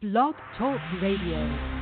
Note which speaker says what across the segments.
Speaker 1: Blog Talk Radio.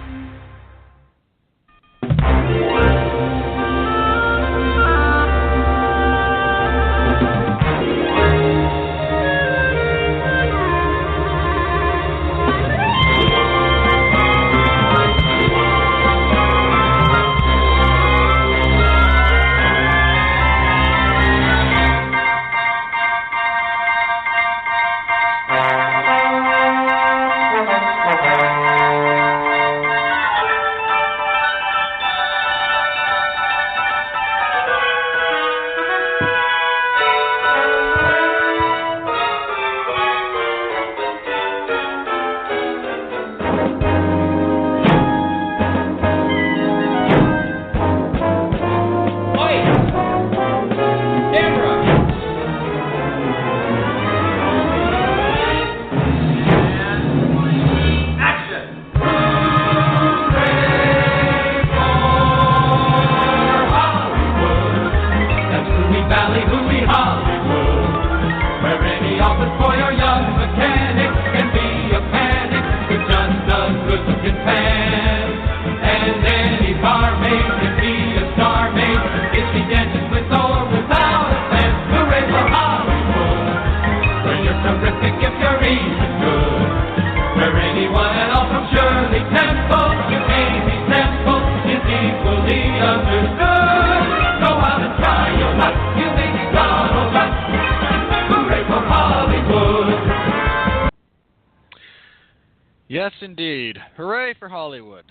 Speaker 2: Yes, indeed. Hooray for Hollywood.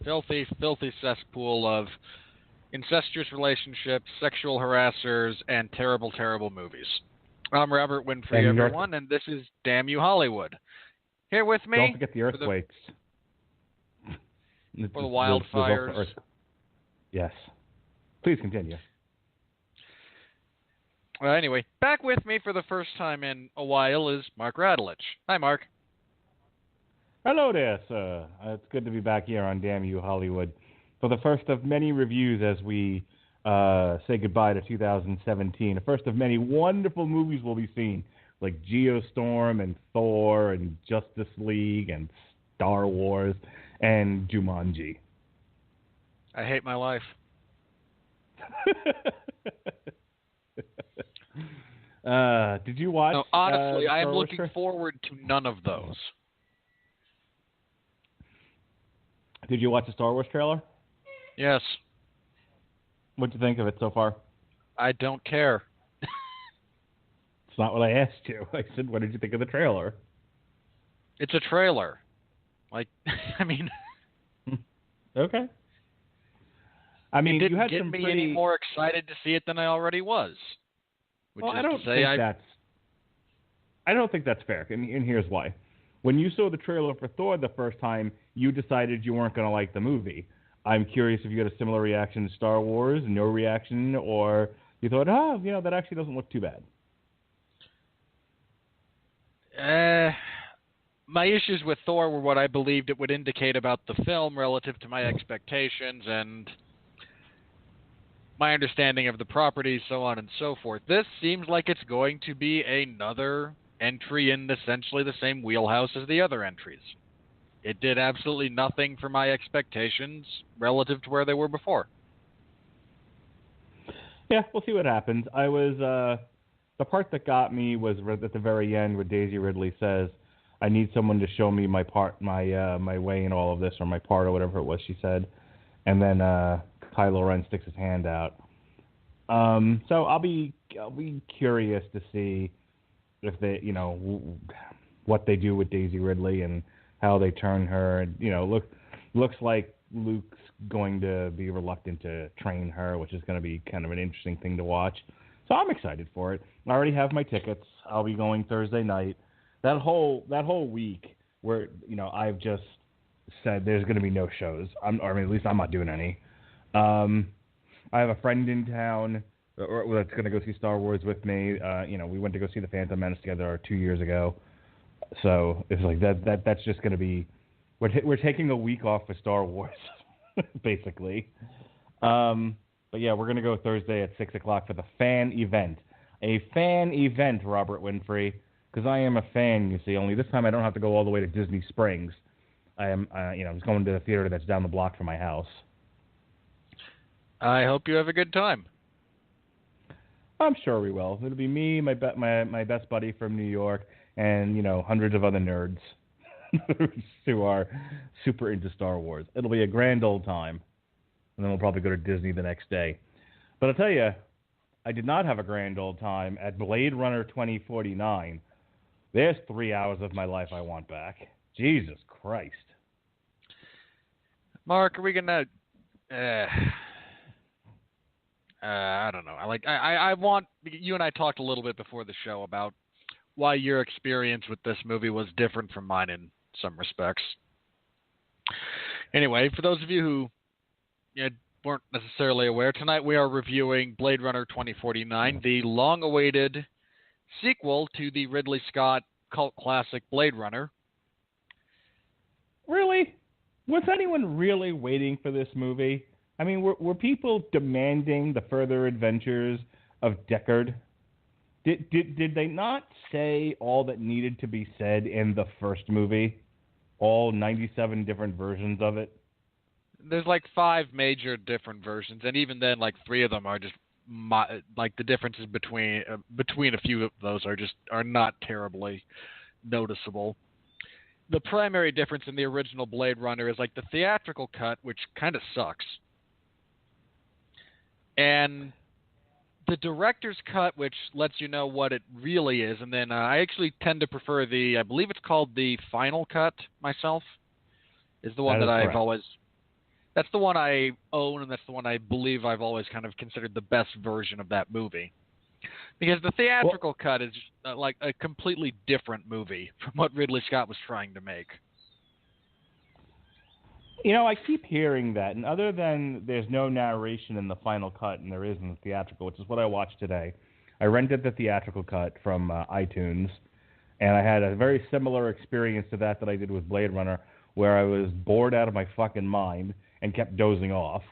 Speaker 2: Filthy cesspool of incestuous relationships, sexual harassers, and terrible, terrible movies. I'm Robert Winfree, everyone, and this is Damn You Hollywood. Here with me...
Speaker 3: Don't forget the earthquakes.
Speaker 2: For the wildfires.
Speaker 3: Yes. Please continue.
Speaker 2: Anyway, back with me for the first time in a while is Mark Radulich. Hi, Mark.
Speaker 3: Hello there, sir. It's good to be back here on Damn You Hollywood for the first of many reviews as we say goodbye to 2017. The first of many wonderful movies we'll be seeing, like Geostorm and Thor and Justice League and Star Wars and Jumanji.
Speaker 2: I hate my life.
Speaker 3: Did you watch?
Speaker 2: No, honestly, I am
Speaker 3: Star Wars
Speaker 2: looking forward to none of those.
Speaker 3: Did you watch the Star Wars trailer?
Speaker 2: Yes.
Speaker 3: What'd you think of it so far?
Speaker 2: I don't care.
Speaker 3: It's not what I asked you. I said, what did you think of the trailer?
Speaker 2: It's a trailer. Like, I mean...
Speaker 3: Okay. I mean,
Speaker 2: it didn't
Speaker 3: you had
Speaker 2: get
Speaker 3: some
Speaker 2: me
Speaker 3: pretty...
Speaker 2: any more excited to see it than I already was.
Speaker 3: I don't think that's fair, and here's why. When you saw the trailer for Thor the first time, you decided you weren't going to like the movie. I'm curious if you had a similar reaction to Star Wars, no reaction, or you thought, that actually doesn't look too bad.
Speaker 2: My issues with Thor were what I believed it would indicate about the film relative to my expectations and my understanding of the property, so on and so forth. This seems like it's going to be another entry in essentially the same wheelhouse as the other entries. It did absolutely nothing for my expectations relative to where they were before.
Speaker 3: Yeah, we'll see what happens. I was the part that got me was at the very end where Daisy Ridley says, "I need someone to show me my part, my way in all of this, or my part, or whatever it was she said." And then Kylo Ren sticks his hand out. So I'll be curious to see if they, what they do with Daisy Ridley and how they turn her. And, looks like Luke's going to be reluctant to train her, which is going to be kind of an interesting thing to watch. So I'm excited for it. I already have my tickets. I'll be going Thursday night. That whole week where, I've just said there's going to be no shows. At least I'm not doing any. I have a friend in town that's going to go see Star Wars with me. We went to go see The Phantom Menace together 2 years ago. So it's like that's just going to be... We're taking a week off for Star Wars, basically. But yeah, we're going to go Thursday at 6 o'clock for the fan event. A fan event, Robert Winfree, because I am a fan, you see, only this time I don't have to go all the way to Disney Springs. I am, just going to the theater that's down the block from my house.
Speaker 2: I hope you have a good time.
Speaker 3: I'm sure we will. It'll be me, my best buddy from New York, and, hundreds of other nerds who are super into Star Wars. It'll be a grand old time. And then we'll probably go to Disney the next day. But I'll tell you, I did not have a grand old time at Blade Runner 2049. There's 3 hours of my life I want back. Jesus Christ.
Speaker 2: Mark, are we gonna? I don't know. I want you and I talked a little bit before the show about why your experience with this movie was different from mine in some respects. Anyway, for those of you who weren't necessarily aware, tonight we are reviewing Blade Runner 2049, the long-awaited sequel to the Ridley Scott cult classic Blade Runner.
Speaker 3: Really? Was anyone really waiting for this movie? I mean, were people demanding the further adventures of Deckard? Did they not say all that needed to be said in the first movie? All 97 different versions of it?
Speaker 2: There's like 5 major different versions, and even then, like 3 of them are just like the differences between a few of those are not terribly noticeable. The primary difference in the original Blade Runner is like the theatrical cut, which kind of sucks, and the director's cut, which lets you know what it really is. And then I actually tend to prefer I believe it's called the final cut myself, is the one that I've always. That's the one I own, and that's the one I believe I've always kind of considered the best version of that movie. Because the theatrical cut is like a completely different movie from what Ridley Scott was trying to make.
Speaker 3: I keep hearing that, and other than there's no narration in the final cut, and there is in the theatrical, which is what I watched today. I rented the theatrical cut from iTunes, and I had a very similar experience to that I did with Blade Runner, where I was bored out of my fucking mind and kept dozing off.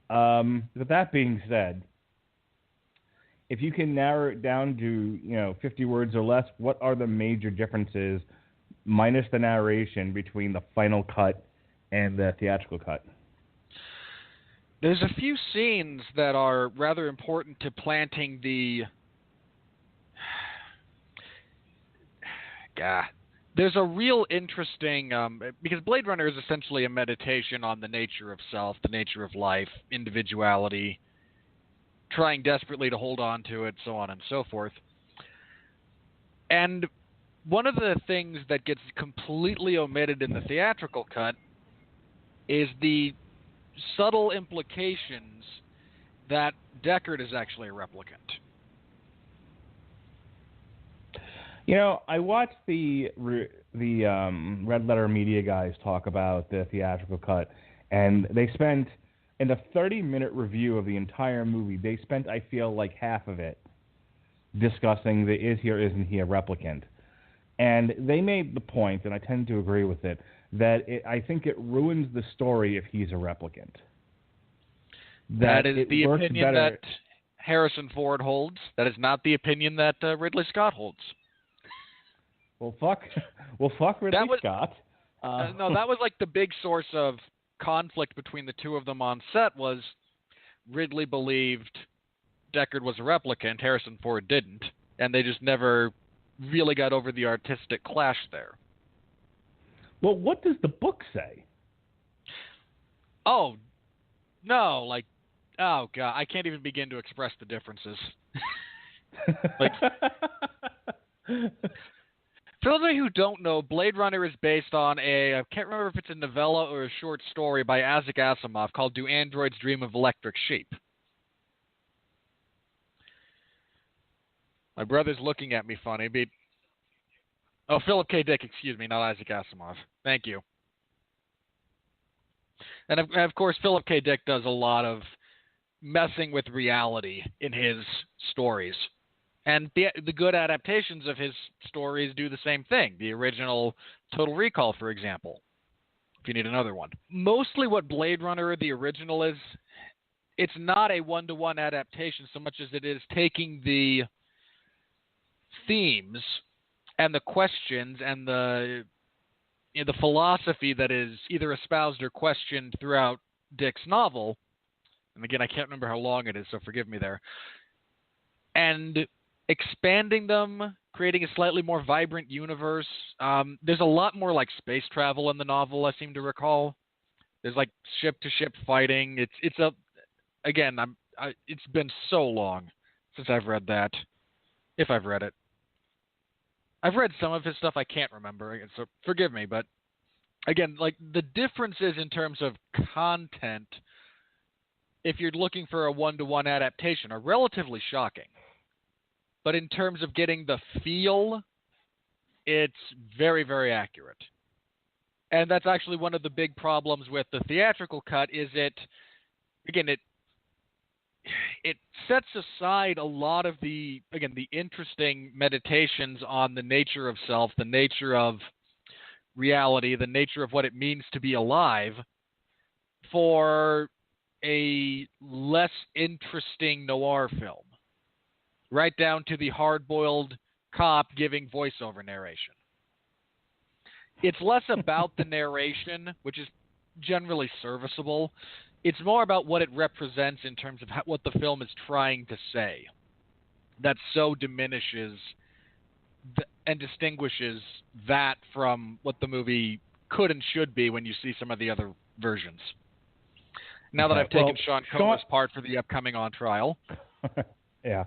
Speaker 3: But that being said, if you can narrow it down to 50 words or less, what are the major differences, minus the narration, between the final cut and the theatrical cut?
Speaker 2: There's a few scenes that are rather important to planting the... There's a real interesting... because Blade Runner is essentially a meditation on the nature of self, the nature of life, individuality, trying desperately to hold on to it, so on and so forth. And one of the things that gets completely omitted in the theatrical cut is the subtle implications that Deckard is actually a replicant.
Speaker 3: I watched the Red Letter Media guys talk about the theatrical cut, and they spent, in a 30-minute review of the entire movie, they spent, I feel like, half of it discussing the is he or isn't he a replicant. And they made the point, and I tend to agree with it, that I think it ruins the story if he's a replicant.
Speaker 2: That is the opinion that Harrison Ford holds. That is not the opinion that Ridley Scott holds.
Speaker 3: Well, fuck Ridley Scott.
Speaker 2: No, that was like the big source of conflict between the two of them on set, was Ridley believed Deckard was a replicant, Harrison Ford didn't, and they just never really got over the artistic clash there.
Speaker 3: Well, what does the book say?
Speaker 2: Oh, no, oh, God, I can't even begin to express the differences. For those of you who don't know, Blade Runner is based on I can't remember if it's a novella or a short story by Isaac Asimov called Do Androids Dream of Electric Sheep? My brother's looking at me funny. Oh, Philip K. Dick, excuse me, not Isaac Asimov. Thank you. And of course, Philip K. Dick does a lot of messing with reality in his stories. And the good adaptations of his stories do the same thing. The original Total Recall, for example, if you need another one. Mostly what Blade Runner, the original, is, it's not a one-to-one adaptation so much as it is taking the themes and the questions and the philosophy that is either espoused or questioned throughout Dick's novel. And again, I can't remember how long it is, so forgive me there. And expanding them, creating a slightly more vibrant universe. There's a lot more like space travel in the novel, I seem to recall. There's like ship-to-ship fighting. It's been so long since I've read that, if I've read it. I've read some of his stuff. I can't remember, so forgive me. But again, like the differences in terms of content, if you're looking for a one-to-one adaptation, are relatively shocking. But in terms of getting the feel, it's very, very accurate. And that's actually one of the big problems with the theatrical cut is it sets aside a lot of the interesting meditations on the nature of self, the nature of reality, the nature of what it means to be alive for a less interesting noir film. Right down to the hard-boiled cop giving voiceover narration. It's less about the narration, which is generally serviceable. It's more about what it represents in terms of what the film is trying to say. That so diminishes and distinguishes that from what the movie could and should be when you see some of the other versions. Now that I've taken Sean Comer's part for the upcoming On Trial...
Speaker 3: Yeah.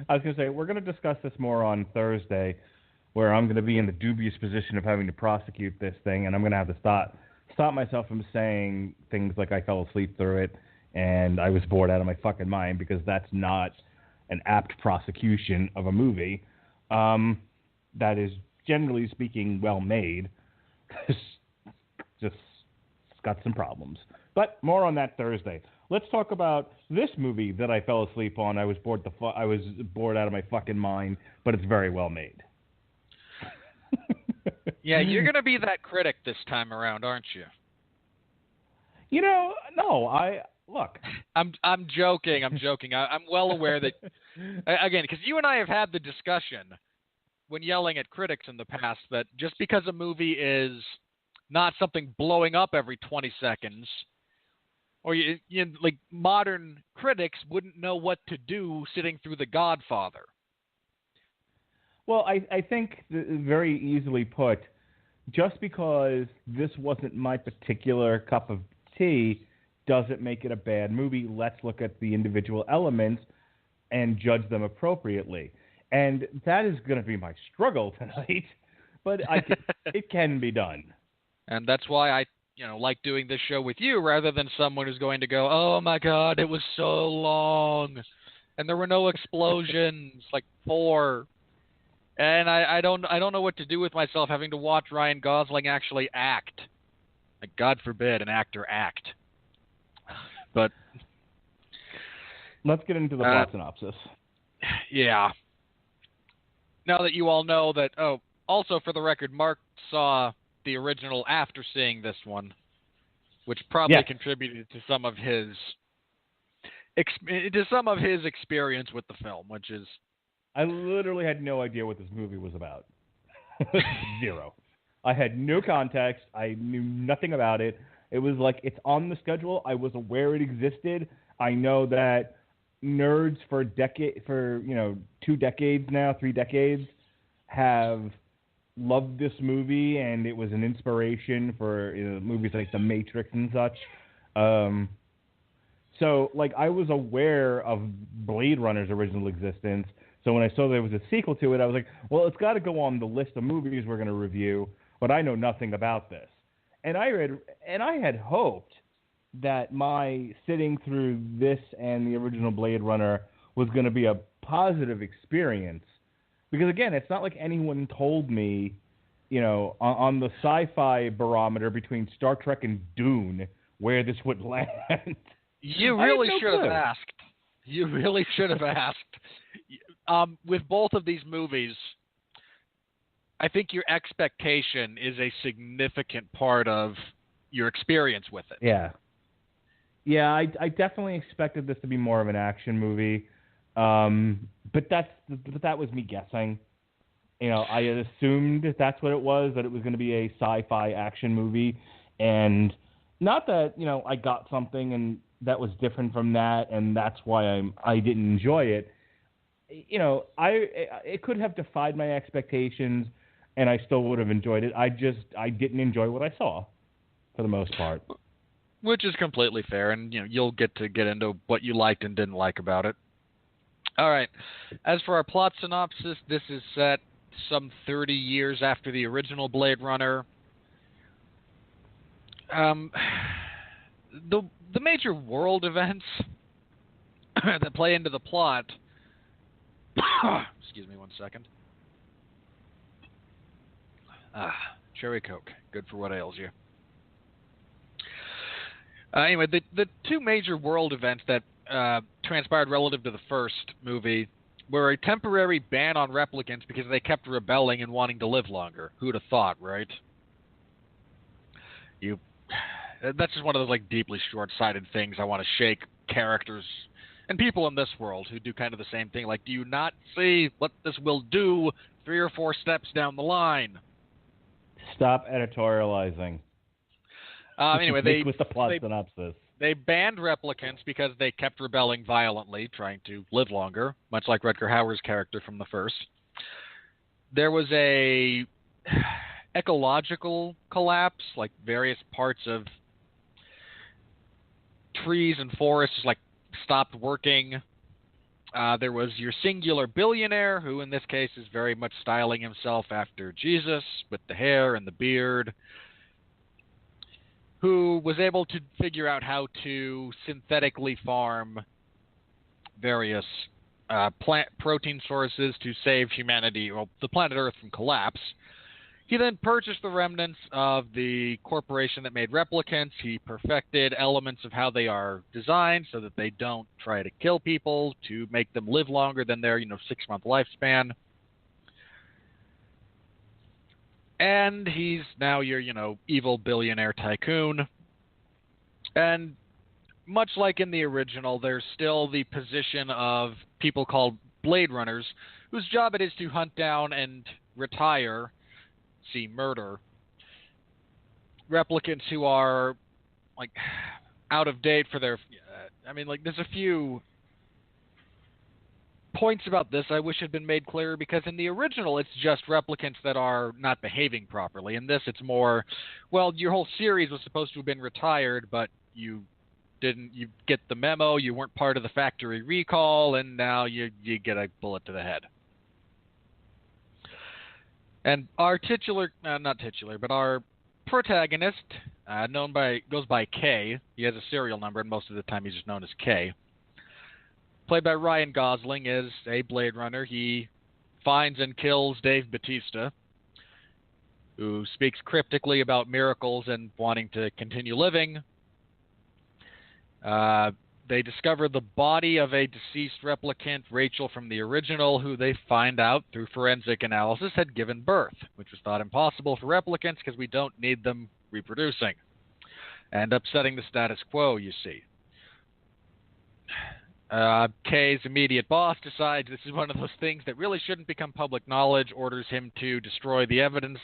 Speaker 3: I was going to say, we're going to discuss this more on Thursday, where I'm going to be in the dubious position of having to prosecute this thing, and I'm going to have to stop myself from saying things like I fell asleep through it and I was bored out of my fucking mind, because that's not an apt prosecution of a movie that is, generally speaking, well made. Just got some problems. But more on that Thursday. Let's talk about this movie that I fell asleep on. I was bored out of my fucking mind, but it's very well made.
Speaker 2: Yeah, you're going to be that critic this time around, aren't you?
Speaker 3: No. Look.
Speaker 2: I'm joking. I'm well aware that, again, because you and I have had the discussion when yelling at critics in the past that just because a movie is not something blowing up every 20 seconds. Or like modern critics wouldn't know what to do sitting through The Godfather.
Speaker 3: Well, I think very easily put, just because this wasn't my particular cup of tea doesn't make it a bad movie. Let's look at the individual elements and judge them appropriately. And that is going to be my struggle tonight, but it can be done. And
Speaker 2: that's why I like doing this show with you rather than someone who's going to go, oh my God, it was so long. And there were no explosions, like 4. And I don't know what to do with myself having to watch Ryan Gosling actually act. Like, God forbid an actor act. But
Speaker 3: let's get into the plot synopsis.
Speaker 2: Yeah. Now that you all know that, also for the record, Mark saw the original after seeing this one, which probably contributed to some of his experience with the film, which is...
Speaker 3: I literally had no idea what this movie was about. Zero. I had no context. I knew nothing about it. It was like, it's on the schedule. I was aware it existed. I know that nerds for 2 decades now, 3 decades, have loved this movie, and it was an inspiration for movies like The Matrix and such. So, like, I was aware of Blade Runner's original existence. So when I saw there was a sequel to it, I was like, well, it's got to go on the list of movies we're going to review, but I know nothing about this. And I had hoped that my sitting through this and the original Blade Runner was going to be a positive experience. Because, again, it's not like anyone told me, on the sci-fi barometer between Star Trek and Dune, where this would land.
Speaker 2: You really should have asked. You really should have asked. With both of these movies, I think your expectation is a significant part of your experience with it.
Speaker 3: Yeah. Yeah, I definitely expected this to be more of an action movie. But that was me guessing. I had assumed that's what it was, that it was going to be a sci-fi action movie, and not that I got something and that was different from that, and that's why I didn't enjoy it. It could have defied my expectations, and I still would have enjoyed it. I didn't enjoy what I saw, for the most part.
Speaker 2: Which is completely fair, and you'll get into what you liked and didn't like about it. All right. As for our plot synopsis, this is set some 30 years after the original Blade Runner. The major world events that play into the plot. Excuse me 1 second. Cherry Coke, good for what ails you. Anyway, the two major world events that transpired relative to the first movie were a temporary ban on replicants because they kept rebelling and wanting to live longer. Who'd have thought, right? That's just one of those deeply short-sighted things I want to shake characters and people in this world who do kind of the same thing. Do you not see what this will do 3 or 4 steps down the line?
Speaker 3: Stop editorializing.
Speaker 2: Anyway,
Speaker 3: with the plot synopsis.
Speaker 2: They banned replicants because they kept rebelling violently, trying to live longer, much like Rutger Hauer's character from the first. There was a ecological collapse, various parts of trees and forests stopped working. There was your singular billionaire, who in this case is very much styling himself after Jesus, with the hair and the beard, who was able to figure out how to synthetically farm various plant protein sources to save humanity, the planet Earth, from collapse. He then purchased the remnants of the corporation that made replicants. He perfected elements of how they are designed so that they don't try to kill people, to make them live longer than their 6-month lifespan. And he's now your, evil billionaire tycoon. And much like in the original, there's still the position of people called Blade Runners, whose job it is to hunt down and retire, murder, replicants who are, out of date for their... there's a few points about this I wish had been made clearer, because in the original it's just replicants that are not behaving properly. In this it's more, your whole series was supposed to have been retired, but you get the memo, you weren't part of the factory recall, and now you get a bullet to the head. And our our protagonist, goes by K. He has a serial number, and most of the time he's just known as K. Played by Ryan Gosling, is a Blade Runner. He finds and kills Dave Bautista, who speaks cryptically about miracles and wanting to continue living. They discover the body of a deceased replicant, Rachel from the original, who they find out through forensic analysis had given birth, which was thought impossible for replicants because we don't need them reproducing. And upsetting the status quo, you see. Kay's immediate boss decides this is one of those things that really shouldn't become public knowledge, orders him to destroy the evidence,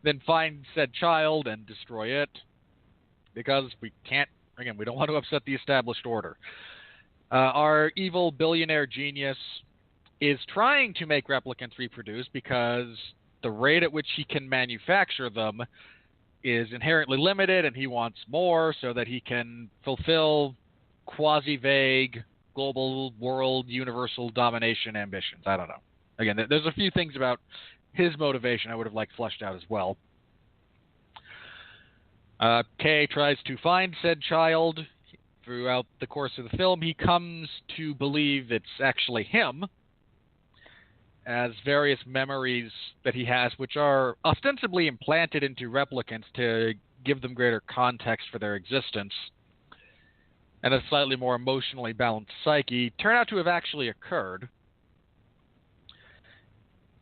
Speaker 2: then find said child and destroy it, because we can't, again, we don't want to upset the established order. Our evil billionaire genius is trying to make replicants reproduce because the rate at which he can manufacture them is inherently limited, and he wants more so that he can fulfill quasi-vague global world universal domination ambitions. I don't know. Again, there's a few things about his motivation I would have liked fleshed out as well. Kay tries to find said child. Throughout the course of the film, he comes to believe it's actually him, as various memories that he has, which are ostensibly implanted into replicants to give them greater context for their existence and a slightly more emotionally balanced psyche, turn out to have actually occurred.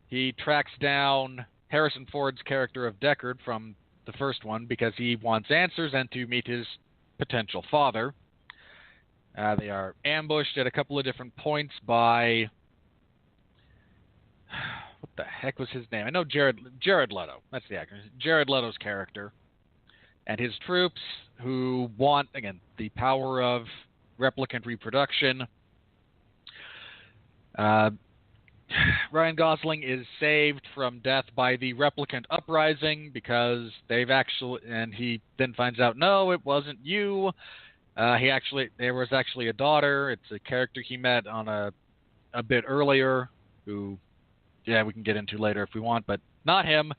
Speaker 2: He tracks down Harrison Ford's character of Deckard from the first one because he wants answers and to meet his potential father. They are ambushed at a couple of different points by what the heck was his name? I know Jared Leto. That's the actor. Jared Leto's character and his troops who want, again, the power of replicant reproduction. Ryan Gosling is saved from death by the replicant uprising because he then finds out, no, it wasn't you. There was actually a daughter. It's a character he met on a bit earlier who, we can get into later if we want, but not him.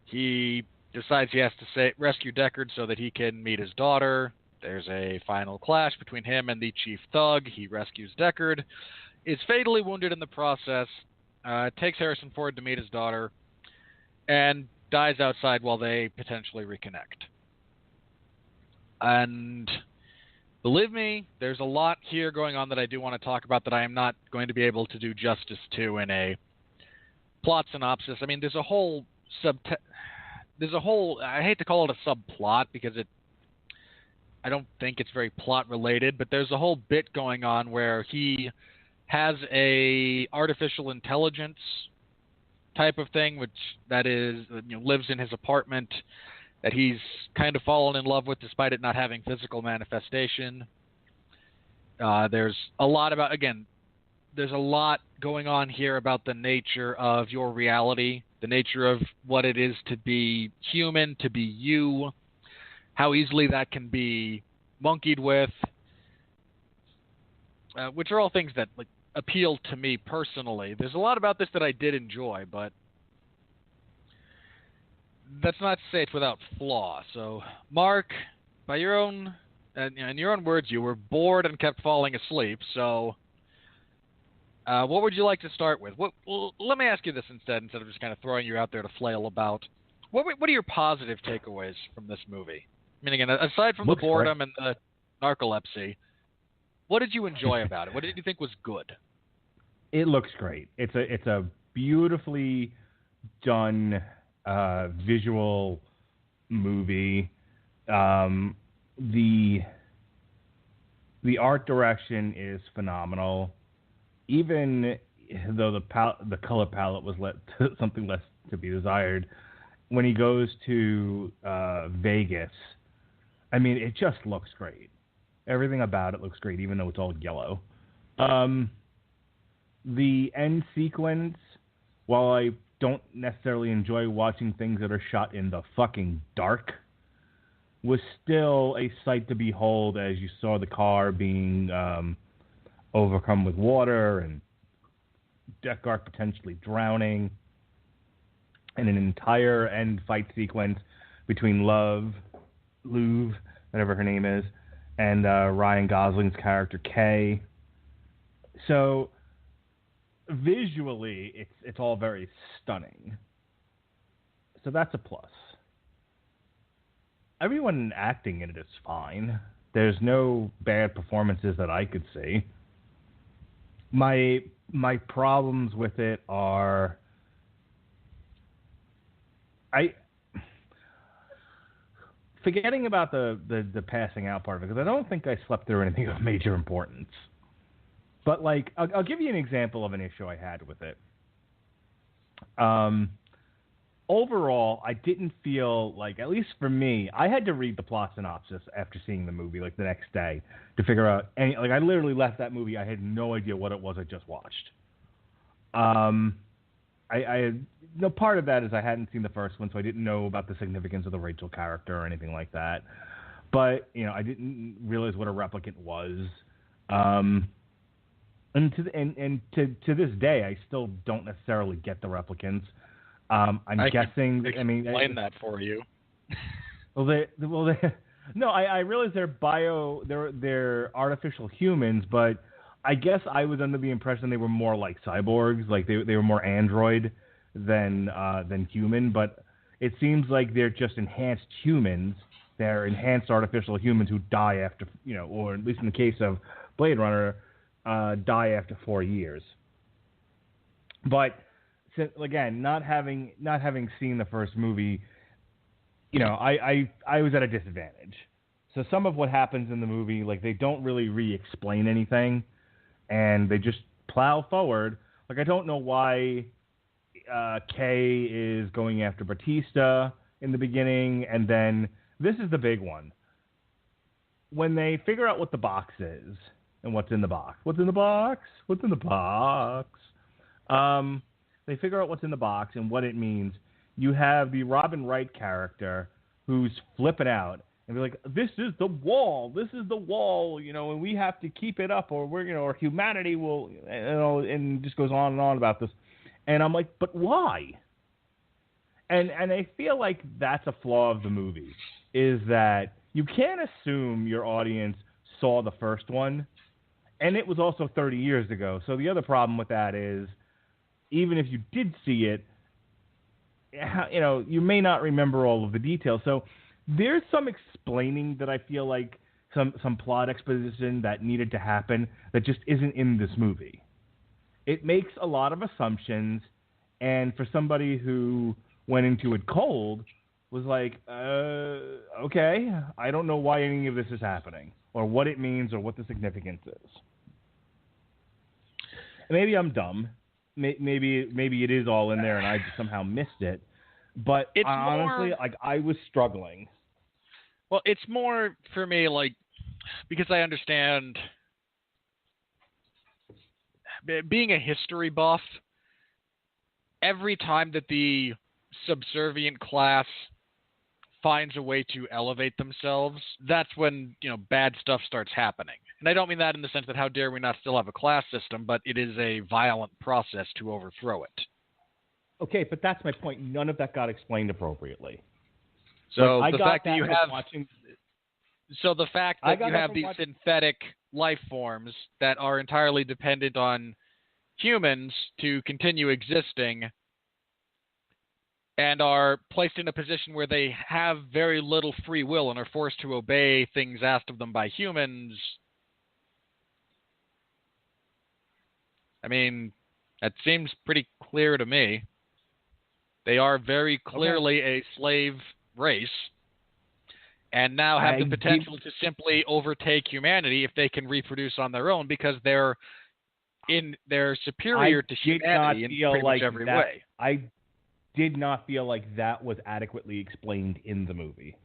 Speaker 2: He decides he has to rescue Deckard so that he can meet his daughter. There's a final clash between him and the chief thug. He rescues Deckard, is fatally wounded in the process, takes Harrison Ford to meet his daughter, and dies outside while they potentially reconnect. And believe me, there's a lot here going on that I do want to talk about that I am not going to be able to do justice to in a plot synopsis. I mean, there's a whole I hate to call it a subplot because I don't think it's very plot related, but there's a whole bit going on where he has a artificial intelligence type of thing, which that is, lives in his apartment that he's kind of fallen in love with despite it not having physical manifestation. There's a lot going on here about the nature of your reality, the nature of what it is to be human, to be you, how easily that can be monkeyed with, which are all things that appeal to me personally. There's a lot about this that I did enjoy, but that's not to say it's without flaw. So, Mark, by your own, in your own words, you were bored and kept falling asleep. So, what would you like to start with? Let me ask you this instead of just kind of throwing you out there to flail about. What are your positive takeaways from this movie? I mean, again, aside from the boredom and the narcolepsy, what did you enjoy about it? What did you think was good?
Speaker 3: It looks great. It's a beautifully done visual movie. The art direction is phenomenal. Even though the color palette was something less to be desired, when he goes to Vegas, I mean, it just looks great. Everything about it looks great, even though it's all yellow. The end sequence, while I don't necessarily enjoy watching things that are shot in the fucking dark, was still a sight to behold as you saw the car being overcome with water and Deckard potentially drowning, and an entire end fight sequence between Louv, whatever her name is, and Ryan Gosling's character Kay. So visually, it's all very stunning. So that's a plus. Everyone acting in it is fine. There's no bad performances that I could see. My problems with it are forgetting about the passing out part of it, because I don't think I slept through anything of major importance. But I'll give you an example of an issue I had with it. Overall, I didn't feel like, at least for me, I had to read the plot synopsis after seeing the movie, the next day, to figure out any. I literally left that movie. I had no idea what it was I just watched. Part of that is I hadn't seen the first one, so I didn't know about the significance of the Rachel character or anything like that. But I didn't realize what a replicant was. And to this day, I still don't necessarily get the replicants. I'm guessing.
Speaker 2: Explain that for you.
Speaker 3: No, I realize they're artificial humans, but I guess I was under the impression they were more like cyborgs, like they were more android than human. But it seems like they're just enhanced humans. They're enhanced artificial humans who die after, or at least in the case of Blade Runner, die after 4 years. But again, not having seen the first movie, I was at a disadvantage. So some of what happens in the movie, they don't really re-explain anything, and they just plow forward. Like, I don't know why Kay is going after Bautista in the beginning, and then this is the big one. When they figure out what the box is and what's in the box. What's in the box? What's in the box? They figure out what's in the box and what it means. You have the Robin Wright character who's flipping out and be like, "This is the wall. This is the wall, and we have to keep it up, or or humanity will, and just goes on and on about this." And I'm like, "But why?" And I feel like that's a flaw of the movie, is that you can't assume your audience saw the first one, and it was also 30 years ago. So the other problem with that is, even if you did see it, you may not remember all of the details. So there's some explaining that I feel like some plot exposition that needed to happen that just isn't in this movie. It makes a lot of assumptions, and for somebody who went into it cold, was like, okay, I don't know why any of this is happening, or what it means, or what the significance is. Maybe I'm dumb. Maybe it is all in there, and I just somehow missed it. But honestly, I was struggling.
Speaker 2: Well, it's more for me, like, because I understand being a history buff. Every time that the subservient class finds a way to elevate themselves, that's when, bad stuff starts happening. And I don't mean that in the sense that how dare we not still have a class system, but it is a violent process to overthrow it.
Speaker 3: Okay, but that's my point. None of that got explained appropriately.
Speaker 2: So the fact that you have these synthetic life forms that are entirely dependent on humans to continue existing and are placed in a position where they have very little free will and are forced to obey things asked of them by humans. I mean, that seems pretty clear to me. They are very clearly a slave race, and now have the potential to simply overtake humanity if they can reproduce on their own, because they're superior to humanity in pretty much every way.
Speaker 3: I did not feel like that was adequately explained in the movie.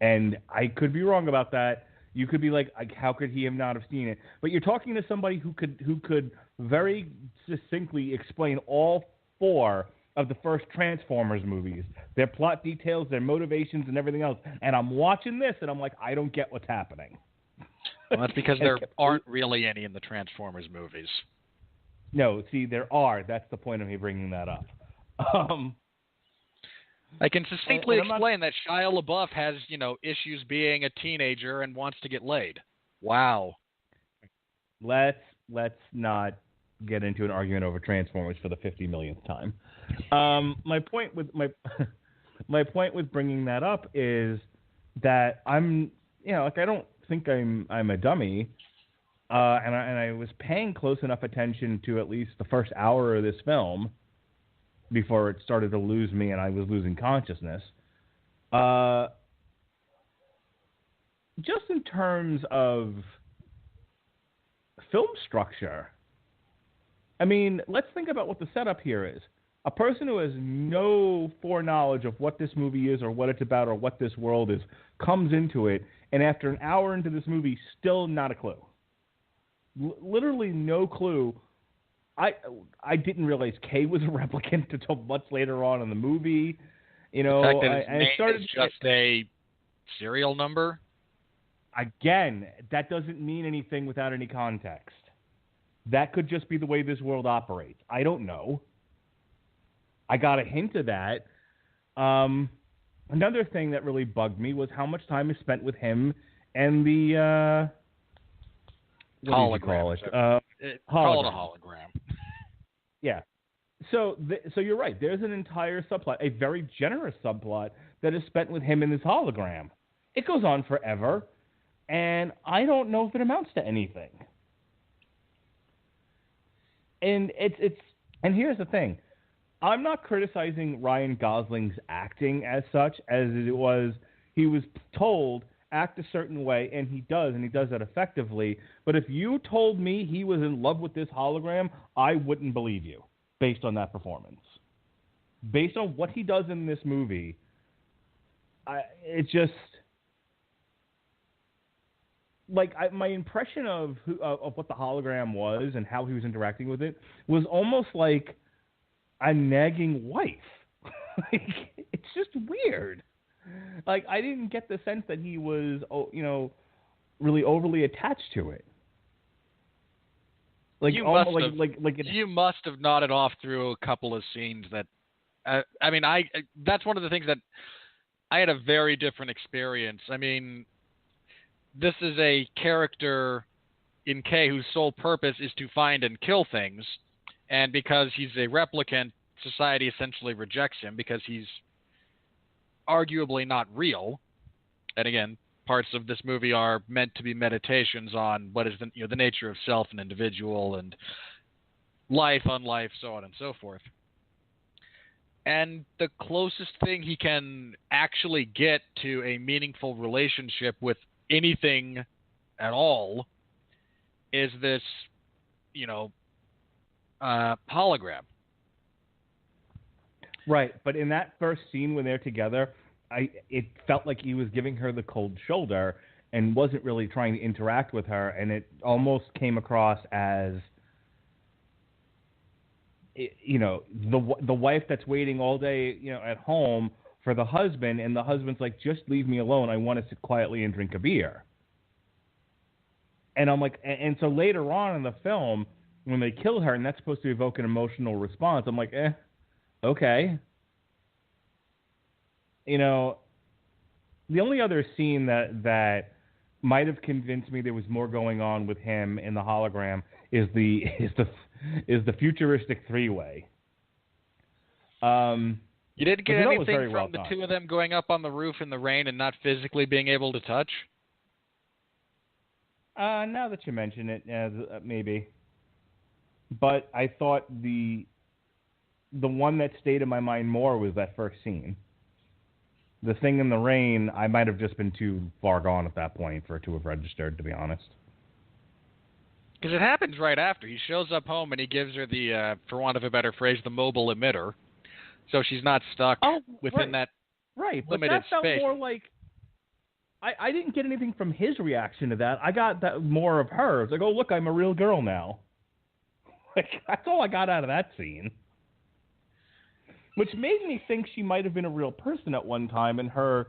Speaker 3: And I could be wrong about that. You could be like, how could he have not have seen it? But you're talking to somebody who could very succinctly explain all four of the first Transformers movies, their plot details, their motivations, and everything else. And I'm watching this, and I'm like, I don't get what's happening.
Speaker 2: Well, that's because there aren't really any in the Transformers movies.
Speaker 3: No, see, there are. That's the point of me bringing that up.
Speaker 2: I can succinctly explain that Shia LaBeouf has, issues being a teenager and wants to get laid. Wow.
Speaker 3: Let's not get into an argument over Transformers for the 50 millionth time. My point with bringing that up is that I'm, I don't think I'm a dummy, and I was paying close enough attention to at least the first hour of this film before it started to lose me and I was losing consciousness. Just in terms of film structure, I mean, let's think about what the setup here is. A person who has no foreknowledge of what this movie is or what it's about or what this world is comes into it, and after an hour into this movie, still not a clue. Literally no clue. I didn't realize Kay was a replicant until much later on in the movie.
Speaker 2: The fact that his name is just a serial number?
Speaker 3: Again, that doesn't mean anything without any context. That could just be the way this world operates. I don't know. I got a hint of that. Another thing that really bugged me was how much time is spent with him and the
Speaker 2: hologram.
Speaker 3: Call it
Speaker 2: a hologram.
Speaker 3: Yeah. So you're right. There's an entire subplot, a very generous subplot, that is spent with him and his hologram. It goes on forever, and I don't know if it amounts to anything. And and here's the thing. I'm not criticizing Ryan Gosling's acting as such, as it was he was told act a certain way, and he does that effectively. But if you told me he was in love with this hologram, I wouldn't believe you based on that performance. Based on what he does in this movie, my impression of what the hologram was and how he was interacting with it was almost like a nagging wife. It's just weird. I didn't get the sense that he was, really overly attached to it.
Speaker 2: You must have nodded off through a couple of scenes that. That's one of the things that I had a very different experience. I mean, this is a character in K whose sole purpose is to find and kill things, and because he's a replicant, society essentially rejects him because he's arguably not real. And again, parts of this movie are meant to be meditations on what is the nature of self and individual and life, unlife, so on and so forth. And the closest thing he can actually get to a meaningful relationship with anything at all is this, hologram.
Speaker 3: Right, but in that first scene when they're together, it felt like he was giving her the cold shoulder and wasn't really trying to interact with her, and it almost came across as, the wife that's waiting all day, at home for the husband, and the husband's like, just leave me alone. I want to sit quietly and drink a beer. And I'm like, and so later on in the film, when they kill her, and that's supposed to evoke an emotional response, I'm like, okay. The only other scene that might have convinced me there was more going on with him in the hologram is the futuristic three-way.
Speaker 2: You didn't get anything from the
Speaker 3: done.
Speaker 2: two of them going up on the roof in the rain and not physically being able to touch?
Speaker 3: Now that you mention it, maybe. But I thought the one that stayed in my mind more was that first scene. The thing in the rain, I might have just been too far gone at that point for it to have registered, to be honest.
Speaker 2: Because it happens right after. He shows up home and he gives her the, for want of a better phrase, the mobile emitter. So she's not stuck within that limited
Speaker 3: but that
Speaker 2: space.
Speaker 3: felt more like... I didn't get anything from his reaction to that. I got that more of hers. Like, oh, look, I'm a real girl now. That's all I got out of that scene. Which made me think she might have been a real person at one time, and her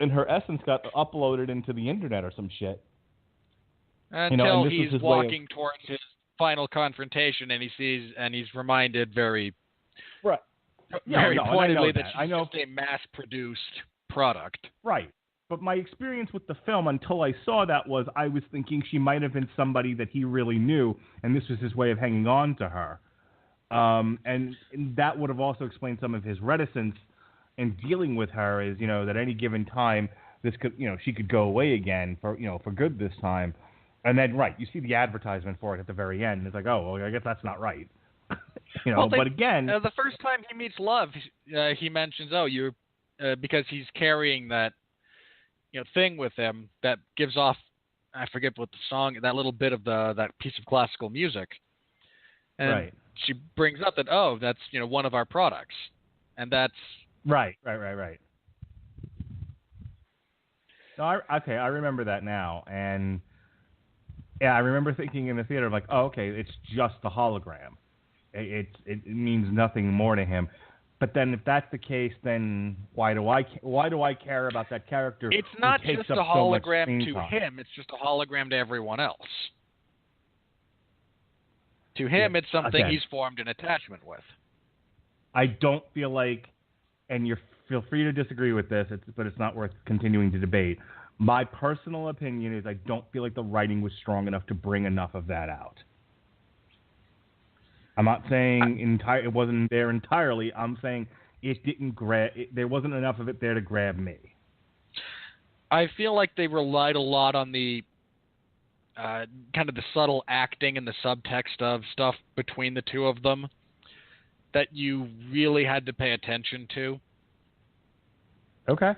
Speaker 3: essence got uploaded into the internet or some shit.
Speaker 2: Until he's walking towards his final confrontation, and he's reminded very pointedly that she's just a mass-produced product. Right.
Speaker 3: But my experience with the film until I saw that was I was thinking she might have been somebody that he really knew, and this was his way of hanging on to her. And that would have also explained some of his reticence in dealing with her is, that at any given time, this could, she could go away again for good this time. And then, you see the advertisement for it at the very end. And it's like, oh, well, I guess that's not right. But again...
Speaker 2: the first time he meets Love, he mentions, because he's carrying that, thing with him that gives off, I forget what the song, that little bit of that piece of classical music. And she brings up that, that's, one of our products. And that's...
Speaker 3: Right. No, I remember that now. And, I remember thinking in the theater, like, oh, okay, it's just the hologram. It means nothing more to him. But then if that's the case, then why do I care about that character?
Speaker 2: It's not just a hologram to him. It's just a hologram to everyone else. To him, it's something he's formed an attachment with.
Speaker 3: I don't feel like, and you feel free to disagree with this, but it's not worth continuing to debate. My personal opinion is I don't feel like the writing was strong enough to bring enough of that out. I'm not saying it wasn't there entirely. I'm saying it didn't there wasn't enough of it there to grab me.
Speaker 2: I feel like they relied a lot on the kind of the subtle acting and the subtext of stuff between the two of them that you really had to pay attention to.
Speaker 3: Okay.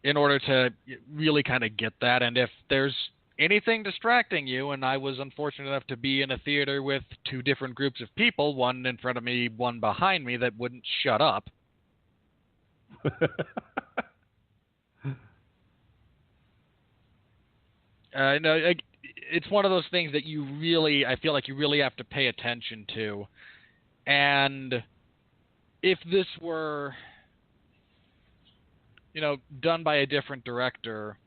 Speaker 2: in order to really kind of get that. And if there's anything distracting you, and I was unfortunate enough to be in a theater with two different groups of people, one in front of me, one behind me, that wouldn't shut up. No, it's one of those things that I feel like you really have to pay attention to. And if this were, done by a different director,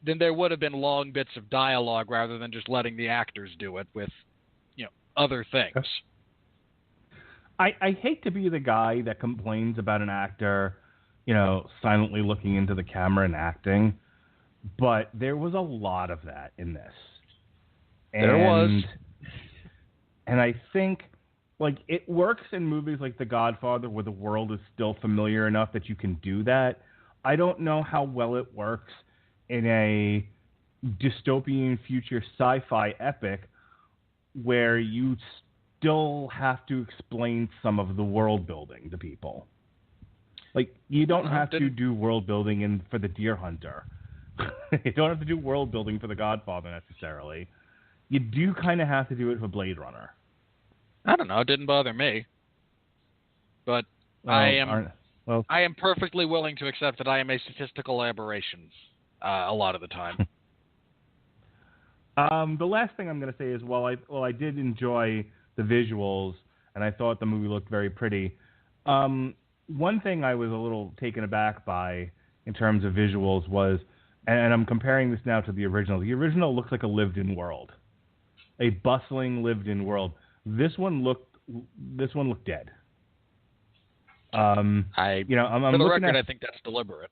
Speaker 2: then there would have been long bits of dialogue rather than just letting the actors do it with, other things.
Speaker 3: I hate to be the guy that complains about an actor, silently looking into the camera and acting, but there was a lot of that in this.
Speaker 2: There was.
Speaker 3: And I think, it works in movies like The Godfather where the world is still familiar enough that you can do that. I don't know how well it works in a dystopian future sci-fi epic where you still have to explain some of the world building to people. You don't have to do world building for The Deer Hunter. You don't have to do world building for The Godfather necessarily. You do kind of have to do it for Blade Runner.
Speaker 2: I don't know. It didn't bother me. But I am perfectly willing to accept that I am a statistical aberration a lot of the time.
Speaker 3: The last thing I'm going to say is, while I did enjoy the visuals and I thought the movie looked very pretty, one thing I was a little taken aback by in terms of visuals was, and I'm comparing this now to the original. The original looks like a lived-in world, a bustling lived-in world. This one looked dead.
Speaker 2: For the record, I think that's deliberate.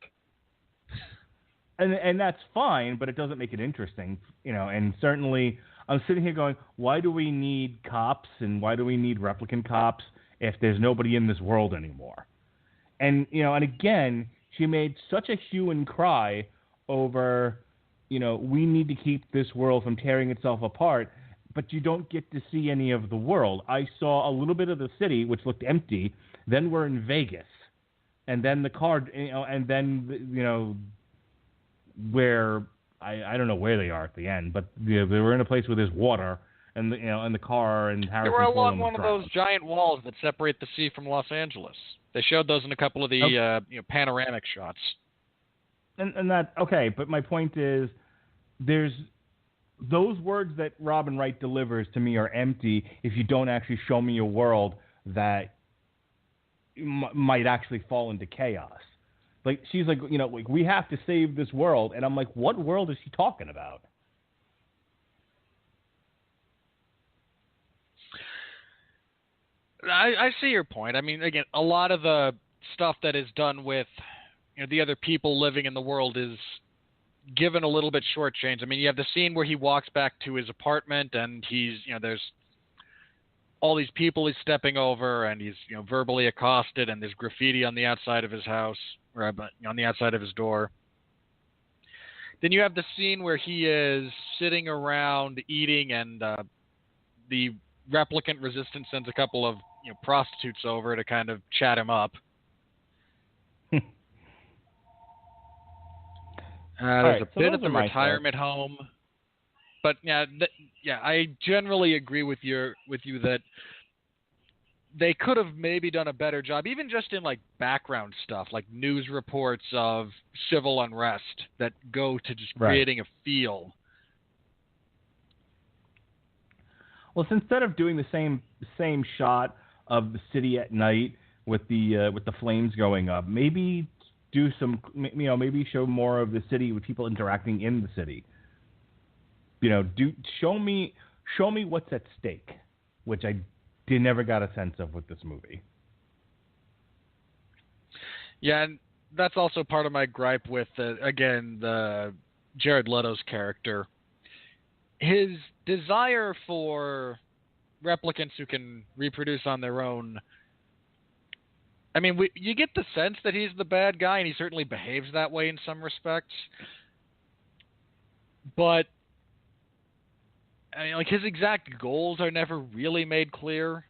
Speaker 3: And that's fine, but it doesn't make it interesting, and certainly I'm sitting here going, why do we need cops and why do we need replicant cops if there's nobody in this world anymore? And, and again, she made such a hue and cry over, we need to keep this world from tearing itself apart, but you don't get to see any of the world. I saw a little bit of the city, which looked empty. Then we're in Vegas. And then the car, and then, where I don't know where they are at the end, but they were in a place where there's water, and and the car and Harrison.
Speaker 2: They were along one of those giant walls that separate the sea from Los Angeles. They showed those in a couple of the panoramic shots.
Speaker 3: And that okay, but my point is, there's those words that Robin Wright delivers to me are empty if you don't actually show me a world that might actually fall into chaos. She's like, we have to save this world. And I'm like, what world is she talking about?
Speaker 2: I see your point. I mean, again, a lot of the stuff that is done with the other people living in the world is given a little bit shortchanged. I mean, you have the scene where he walks back to his apartment and he's, there's all these people he's stepping over and he's, verbally accosted, and there's graffiti on the outside of his house, or on the outside of his door. Then you have the scene where he is sitting around eating, and the replicant resistance sends a couple of prostitutes over to kind of chat him up. There's a bit of the retirement home, but I generally agree with you that they could have maybe done a better job, even just in background stuff, like news reports of civil unrest that go to just creating a feel.
Speaker 3: Well, instead of doing the same shot of the city at night with the flames going up, maybe do some, maybe show more of the city with people interacting in the city. Show me what's at stake, which I never got a sense of with this movie.
Speaker 2: Yeah, and that's also part of my gripe with the Jared Leto's character. His desire for replicants who can reproduce on their own. I mean, you get the sense that he's the bad guy, and he certainly behaves that way in some respects. But I mean, his exact goals are never really made clear.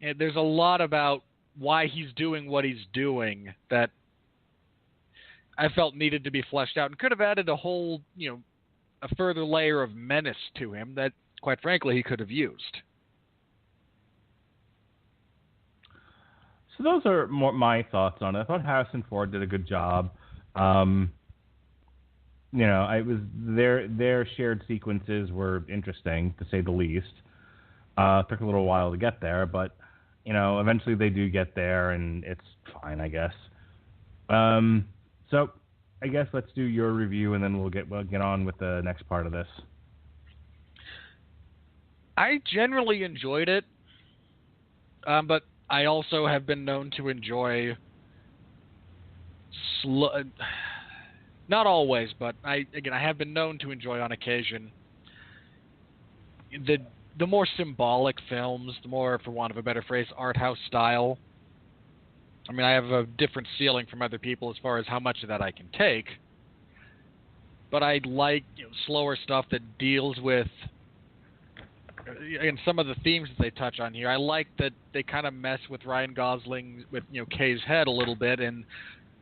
Speaker 2: And there's a lot about why he's doing what he's doing that I felt needed to be fleshed out and could have added a whole, a further layer of menace to him that, quite frankly, he could have used.
Speaker 3: So those are more my thoughts on it. I thought Harrison Ford did a good job. I was their shared sequences were interesting, to say the least. Took a little while to get there, but eventually they do get there, and it's fine, I guess. So I guess let's do your review, and then we'll get on with the next part of this.
Speaker 2: I generally enjoyed it, but I also have been known to enjoy not always, but I have been known to enjoy on occasion the more symbolic films, the more, for want of a better phrase, art house style. I mean, I have a different ceiling from other people as far as how much of that I can take, but I like slower stuff that deals with, and some of the themes that they touch on here. I like that they kind of mess with Ryan Gosling, with Kay's head a little bit, and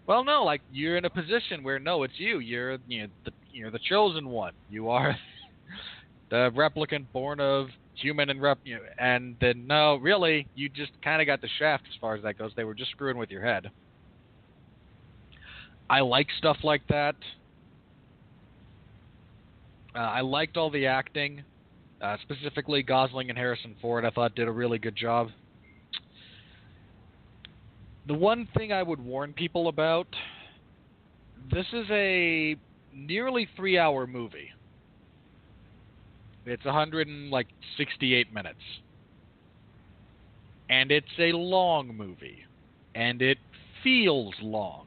Speaker 2: well, no, like you're in a position where no, it's you. You're the chosen one. You are the replicant born of human and and then no, really, you just kind of got the shaft as far as that goes. They were just screwing with your head. I like stuff like that. I liked all the acting. Specifically, Gosling and Harrison Ford, I thought, did a really good job. The one thing I would warn people about, this is a nearly 3-hour movie. It's 168 minutes. And it's a long movie. And it feels long.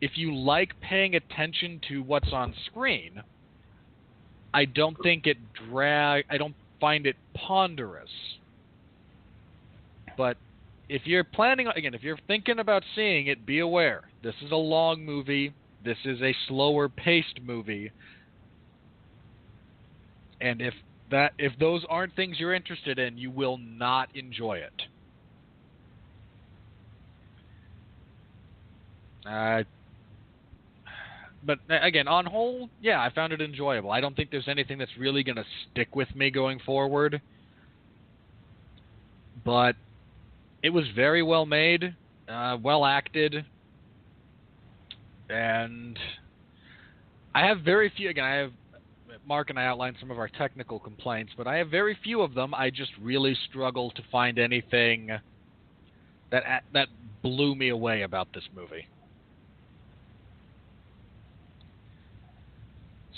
Speaker 2: If you like paying attention to what's on screen, I don't think it I don't find it ponderous. But if you're planning, again, if you're thinking about seeing it, be aware. This is a long movie. This is a slower paced movie. And if those aren't things you're interested in, you will not enjoy it. But again, on whole, yeah, I found it enjoyable. I don't think there's anything that's really going to stick with me going forward. But it was very well made, well acted, and I have very few. Again, Mark and I outlined some of our technical complaints, but I have very few of them. I just really struggle to find anything that blew me away about this movie.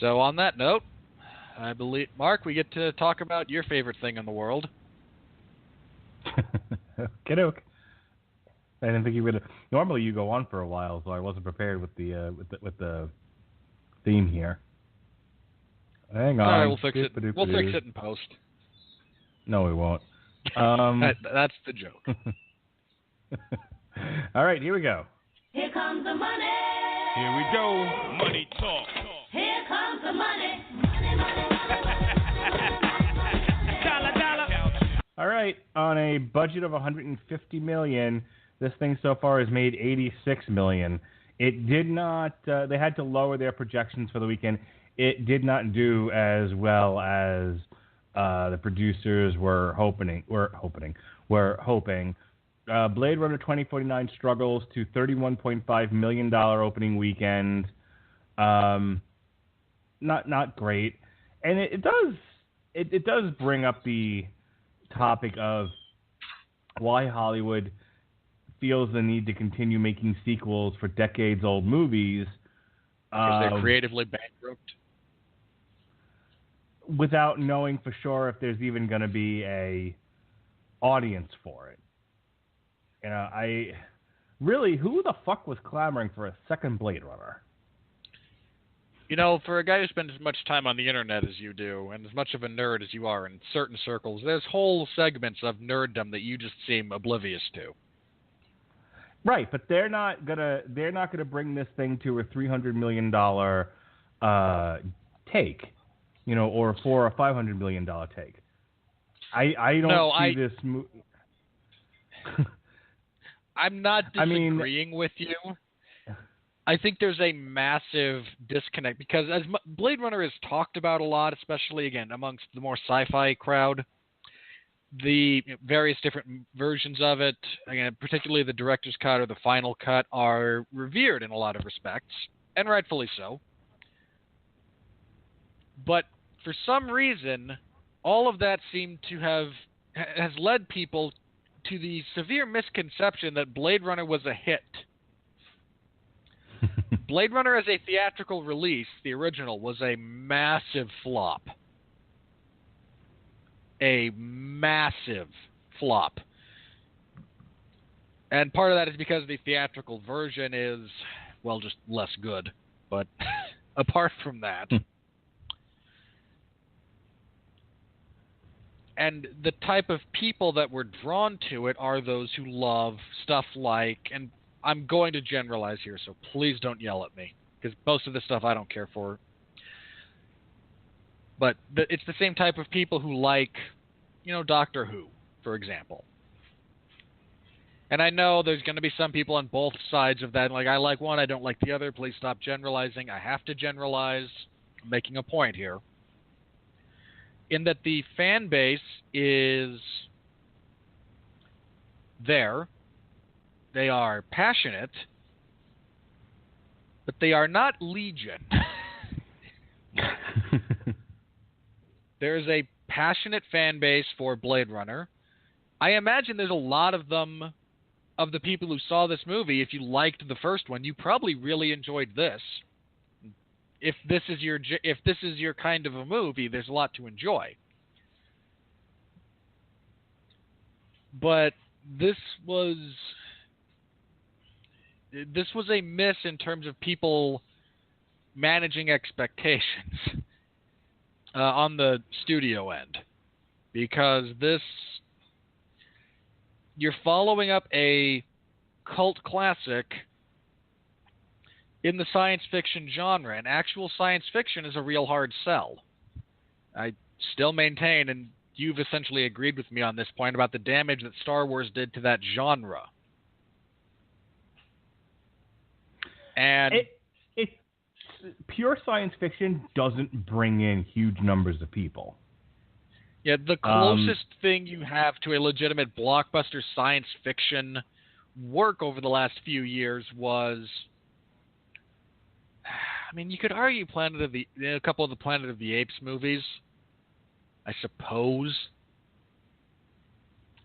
Speaker 2: So on that note, I believe, Mark, we get to talk about your favorite thing in the world.
Speaker 3: Kiddoke. I didn't think you would. Normally, you go on for a while, so I wasn't prepared with the theme here. Hang on.
Speaker 2: All right, we'll fix it. We'll fix it in post.
Speaker 3: No, we won't.
Speaker 2: That's the joke.
Speaker 3: All right, here we go.
Speaker 4: Here comes the money.
Speaker 5: Here we go. Money talk.
Speaker 4: Here comes the money. Money, money, money. Dollar.
Speaker 3: All right, on a budget of $150 million, this thing so far has made $86 million. It did not. They had to lower their projections for the weekend. It did not do as well as the producers were hoping. Blade Runner 2049 struggles to $31.5 million opening weekend. Not great, and it does bring up the topic of why Hollywood feels the need to continue making sequels for decades-old movies.
Speaker 2: Because they're creatively bankrupt.
Speaker 3: Without knowing for sure if there's even going to be a audience for it. Who the fuck was clamoring for a second Blade Runner?
Speaker 2: For a guy who spends as much time on the internet as you do, and as much of a nerd as you are in certain circles, there's whole segments of nerddom that you just seem oblivious to.
Speaker 3: Right, but they're not gonna bring this thing to a $300 million take, or for a $500 million take. I don't see this.
Speaker 2: I'm not disagreeing with you. I think there's a massive disconnect because as Blade Runner is talked about a lot, especially, again, amongst the more sci-fi crowd, the various different versions of it, again, particularly the director's cut or the final cut, are revered in a lot of respects, and rightfully so. But for some reason, all of that seemed to has led people to the severe misconception that Blade Runner was a hit. Blade Runner as a theatrical release, the original, was a massive flop. A massive flop. And part of that is because the theatrical version is, well, just less good. But apart from that... And the type of people that were drawn to it are those who love stuff like, and I'm going to generalize here, so please don't yell at me, because most of this stuff I don't care for. But it's the same type of people who like, Doctor Who, for example. And I know there's going to be some people on both sides of that, like, I like one, I don't like the other, please stop generalizing. I have to generalize. I'm making a point here. In that the fan base is there. They are passionate, but they are not legion. There is a passionate fan base for Blade Runner. I imagine there's a lot of them, of the people who saw this movie. If you liked the first one, you probably really enjoyed this. If this is your kind of a movie, there's a lot to enjoy. But this was a miss in terms of people managing expectations on the studio end, because you're following up a cult classic in the science fiction genre, and actual science fiction is a real hard sell. I still maintain, and you've essentially agreed with me on this point, about the damage that Star Wars did to that genre. And
Speaker 3: it's pure science fiction doesn't bring in huge numbers of people.
Speaker 2: Yeah, the closest thing you have to a legitimate blockbuster science fiction work over the last few years was... I mean, you could argue a couple of the Planet of the Apes movies, I suppose.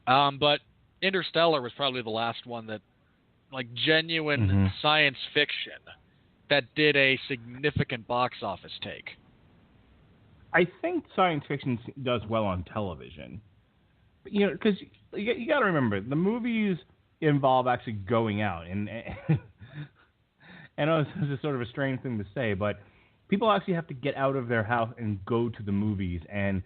Speaker 2: But Interstellar was probably the last one that, like, genuine science fiction that did a significant box office take.
Speaker 3: I think science fiction does well on television. Because you got to remember, the movies involve actually going out, and I know this is sort of a strange thing to say, but people actually have to get out of their house and go to the movies, and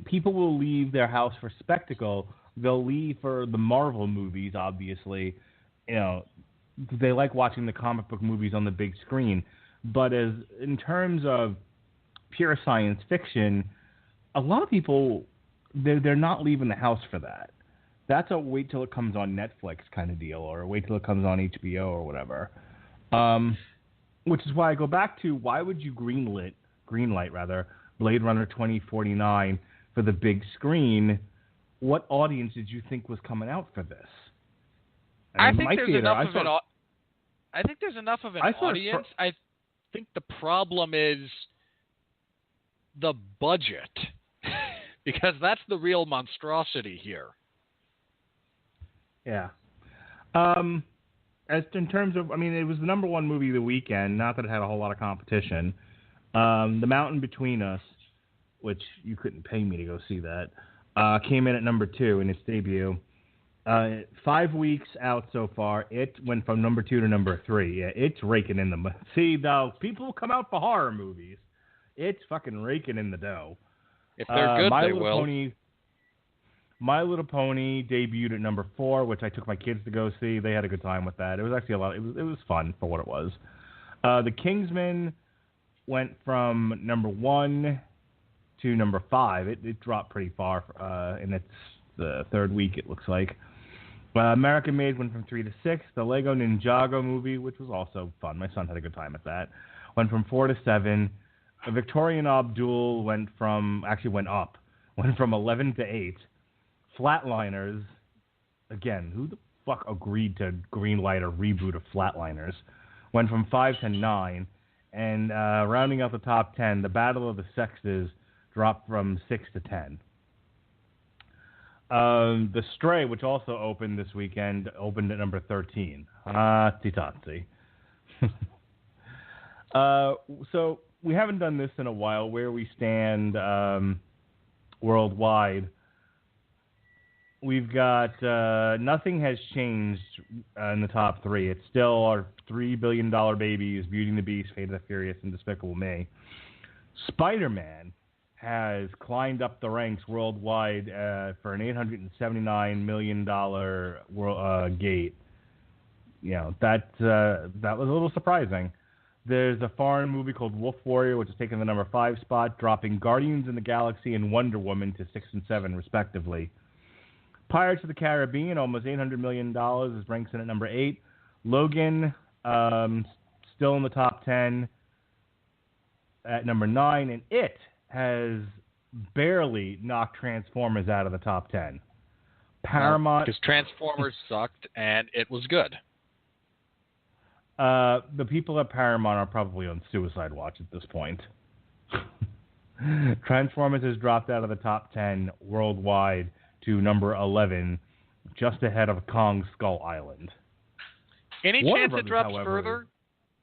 Speaker 3: people will leave their house for spectacle. They'll leave for the Marvel movies, obviously. They like watching the comic book movies on the big screen. But in terms of pure science fiction, a lot of people, they're not leaving the house for that. That's a wait till it comes on Netflix kind of deal, or wait till it comes on HBO or whatever. Which is why I go back to, why would you greenlight Blade Runner 2049 for the big screen? What audience did you think was coming out for this?
Speaker 2: I think there's enough of an audience. I think the problem is the budget, because that's the real monstrosity here.
Speaker 3: Yeah. As in terms of, it was the number one movie of the weekend. Not that it had a whole lot of competition. The Mountain Between Us, which you couldn't pay me to go see that, came in at number 2 in its debut. 5 weeks out so far. It went from number 2 to number 3. Yeah, it's raking in the... See, though, people come out for horror movies. It's fucking raking in the dough.
Speaker 2: If they're good, they will.
Speaker 3: My Little Pony debuted at number 4, which I took my kids to go see. They had a good time with that. It was actually a lot. It was fun for what it was. The Kingsman went from number 1 to number 5. It dropped pretty far in its the third week, it looks like. American Made went from 3 to 6. The Lego Ninjago movie, which was also fun. My son had a good time at that. Went from 4 to 7. Victorian Abdul went up. Went from 11 to 8. Flatliners, again, who the fuck agreed to greenlight a reboot of Flatliners? Went from 5 to 9. And rounding out the top 10, The Battle of the Sexes dropped from 6 to 10. The Stray, which also opened this weekend, opened at number 13. Titsy. So we haven't done this in a while, where we stand worldwide. We've got nothing has changed in the top 3. It's still our $3 billion babies, Beauty and the Beast, Fate of the Furious, and Despicable Me. Spider-Man has climbed up the ranks worldwide for an $879 million gate. You know, that was a little surprising. There's a foreign movie called Wolf Warrior, which has taken the number 5 spot, dropping Guardians in the Galaxy and Wonder Woman to 6 and 7, respectively. Pirates of the Caribbean, almost $800 million, is ranks in at number 8. Logan, still in the top 10 at number 9, and It has barely knocked Transformers out of the top 10. Paramount...
Speaker 2: Because Transformers sucked, and it was good.
Speaker 3: The people at Paramount are probably on suicide watch at this point. Transformers has dropped out of the top 10 worldwide to number 11, just ahead of Kong Skull Island.
Speaker 2: Any
Speaker 3: Warner
Speaker 2: chance
Speaker 3: Brothers,
Speaker 2: it drops
Speaker 3: however,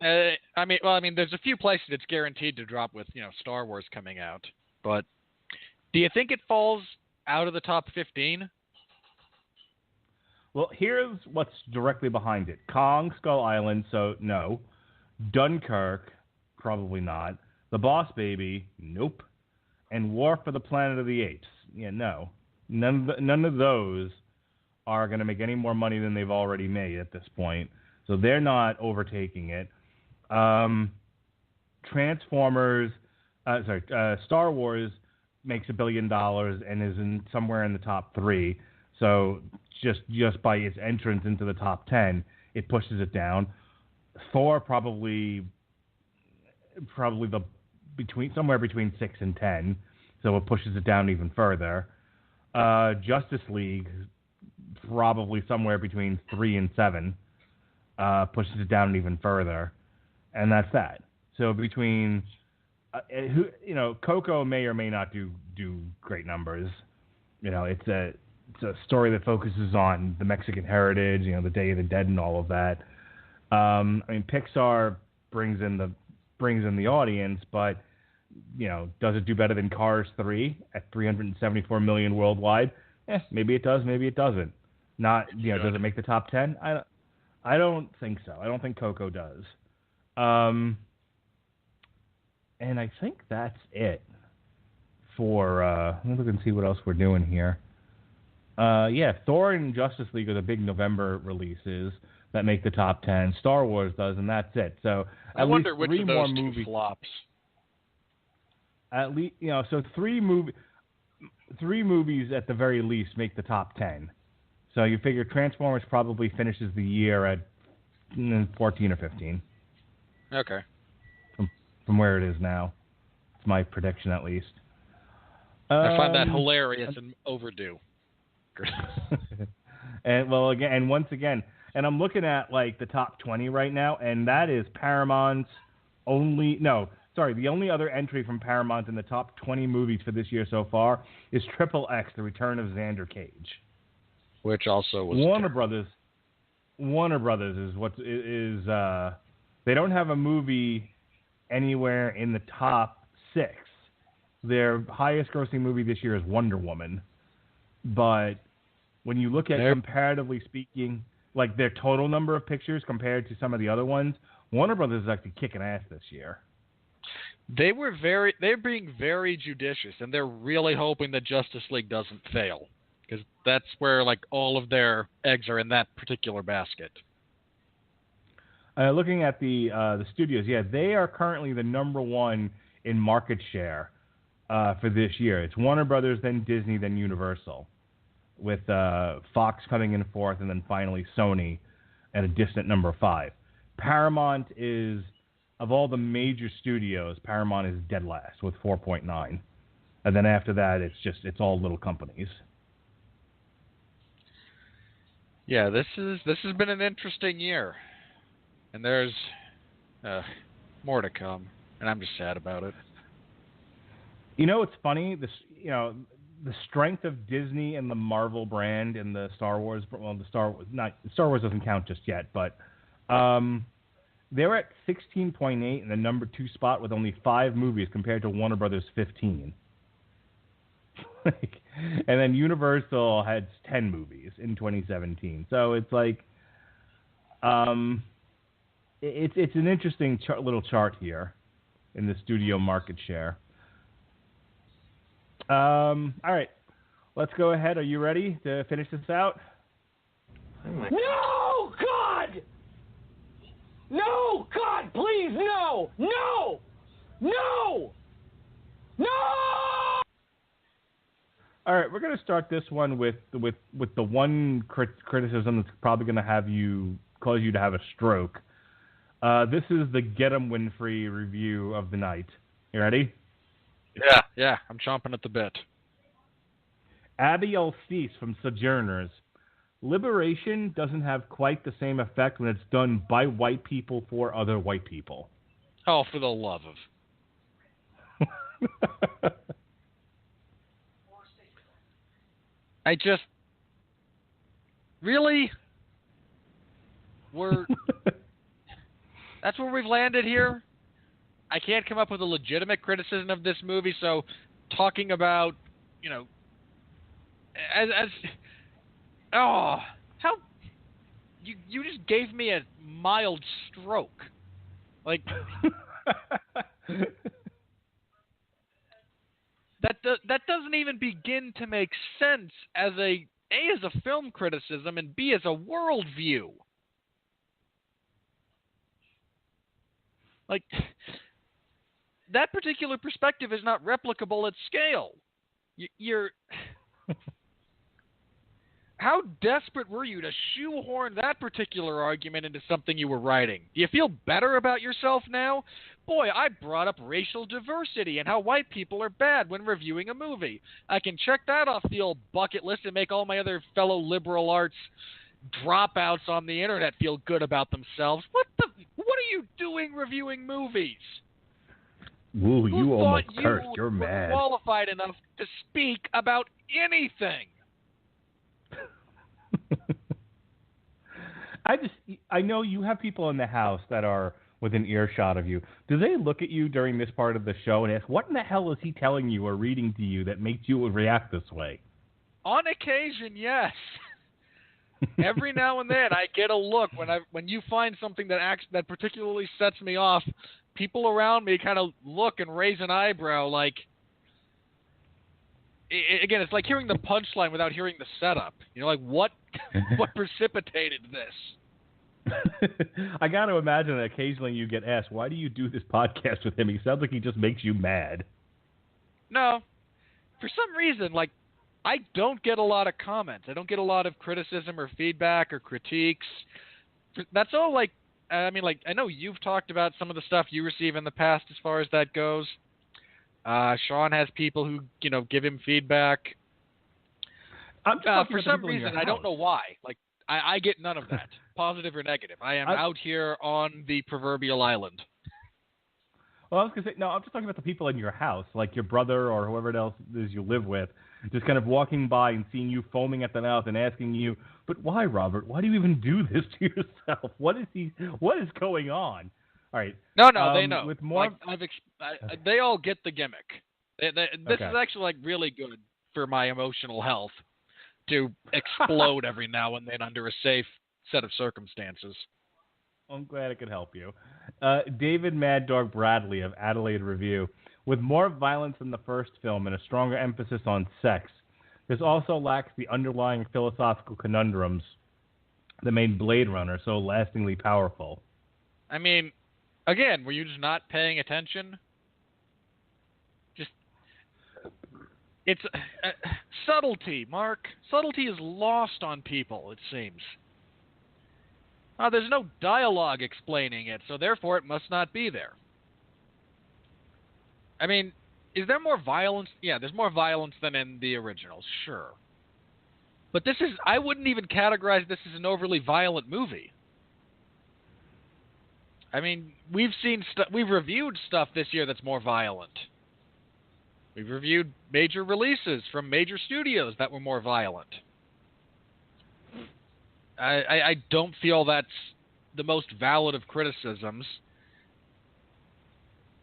Speaker 2: further? I mean, there's a few places it's guaranteed to drop with, Star Wars coming out. But do you think it falls out of the top 15?
Speaker 3: Well, here's what's directly behind it. Kong Skull Island, so no. Dunkirk, probably not. The Boss Baby, nope. And War for the Planet of the Apes, yeah, no. None of those are going to make any more money than they've already made at this point. So they're not overtaking it. Star Wars makes $1 billion and is somewhere in the top 3. So just by its entrance into the top 10, it pushes it down. Thor probably somewhere between 6 and 10, so it pushes it down even further. Justice League, probably somewhere between 3 and 7, pushes it down even further, and that's that. So between, Coco may or may not do great numbers. It's a story that focuses on the Mexican heritage, the Day of the Dead and all of that. Pixar brings in the audience, but does it do better than Cars 3 at $374 million worldwide? Maybe it does, maybe it doesn't. Does it make the top 10? I don't think so. I don't think Coco does. And I think that's it for, let me look and see what else we're doing here. Thor and Justice League are the big November releases that make the top 10. Star Wars does, and that's it. So
Speaker 2: I wonder which of those two flops.
Speaker 3: At least, so three movies at the very least make the top 10. So you figure Transformers probably finishes the year at 14 or 15.
Speaker 2: Okay.
Speaker 3: From where it is now. It's my prediction, at least.
Speaker 2: I find that hilarious and overdue.
Speaker 3: Once again, I'm looking at the top 20 right now, and that is Paramount's the only other entry from Paramount in the top 20 movies for this year so far is Triple X, The Return of Xander Cage,
Speaker 2: which also was
Speaker 3: Warner Brothers is they don't have a movie anywhere in the top 6. Their highest grossing movie this year is Wonder Woman, but when you look at comparatively speaking, their total number of pictures compared to some of the other ones, Warner Brothers is actually kicking ass this year.
Speaker 2: They're being very judicious, and they're really hoping that Justice League doesn't fail, because that's where all of their eggs are in that particular basket.
Speaker 3: Looking at the studios, they are currently the number 1 in market share for this year. It's Warner Brothers, then Disney, then Universal. with Fox coming in fourth, and then finally Sony at a distant number 5. Paramount is, of all the major studios, Paramount is dead last with 4.9. And then after that, it's all little companies.
Speaker 2: Yeah, this has been an interesting year, and there's more to come, and I'm just sad about it.
Speaker 3: You know, it's funny. The strength of Disney and the Marvel brand and the Star Wars. Well, Star Wars doesn't count just yet, but they're at 16.8 in the number 2 spot with only 5 movies compared to Warner Brothers 15. And then Universal had 10 movies in 2017. So it's like, it's an interesting little chart here in the studio market share. All right, let's go ahead. Are you ready to finish this out?
Speaker 6: No, God! No, God, please, no! No! No! No!
Speaker 3: All right, we're going to start this one with the one criticism that's probably going to cause you to have a stroke. This is the Get 'em Winfree review of the night. You ready?
Speaker 2: Yeah, I'm chomping at the bit.
Speaker 3: Abby Elcease from Sojourners. Liberation doesn't have quite the same effect when it's done by white people for other white people.
Speaker 2: Oh, for the love of... I just... Really? That's where we've landed here? I can't come up with a legitimate criticism of this movie, so talking about, how you just gave me a mild stroke. Like that doesn't even begin to make sense as a film criticism and B as a worldview. Like, that particular perspective is not replicable at scale. You're... How desperate were you to shoehorn that particular argument into something you were writing? Do you feel better about yourself now? Boy, I brought up racial diversity and how white people are bad when reviewing a movie. I can check that off the old bucket list and make all my other fellow liberal arts dropouts on the internet feel good about themselves. What are you doing reviewing movies?
Speaker 3: Woo, you almost cursed. You're
Speaker 2: were
Speaker 3: mad.
Speaker 2: Qualified enough to speak about anything.
Speaker 3: I know you have people in the house that are within earshot of you. Do they look at you during this part of the show and ask, what in the hell is he telling you or reading to you that makes you react this way?
Speaker 2: On occasion, yes. Every now and then I get a look when you find something that particularly sets me off. People around me kind of look and raise an eyebrow like, again, it's like hearing the punchline without hearing the setup. Like what precipitated this?
Speaker 3: I got to imagine that occasionally you get asked, why do you do this podcast with him? He sounds like he just makes you mad.
Speaker 2: No. For some reason, like, I don't get a lot of comments. I don't get a lot of criticism or feedback or critiques. That's all, like, I know you've talked about some of the stuff you receive in the past as far as that goes. Sean has people who, give him feedback. For some reason, I don't know why. Like, I get none of that, positive or negative. I am out here on the proverbial island.
Speaker 3: Well, I was going to say, no, I'm just talking about the people in your house, like your brother or whoever else it is you live with, just kind of walking by and seeing you foaming at the mouth and asking you, but why, Robert? Why do you even do this to yourself? What is going on? All right.
Speaker 2: No, they know.
Speaker 3: With more,
Speaker 2: they all get the gimmick. This is actually like really good for my emotional health to explode every now and then under a safe set of circumstances.
Speaker 3: I'm glad it could help you. David Mad Dog Bradley of Adelaide Review. With more violence than the first film and a stronger emphasis on sex, this also lacks the underlying philosophical conundrums that made Blade Runner so lastingly powerful.
Speaker 2: I mean, again, were you just not paying attention? It's subtlety, Mark. Subtlety is lost on people, it seems. There's no dialogue explaining it, so therefore it must not be there. I mean, is there more violence? Yeah, there's more violence than in the originals, sure. But I wouldn't even categorize this as an overly violent movie. I mean, we've reviewed stuff this year that's more violent. We've reviewed major releases from major studios that were more violent. I don't feel that's the most valid of criticisms.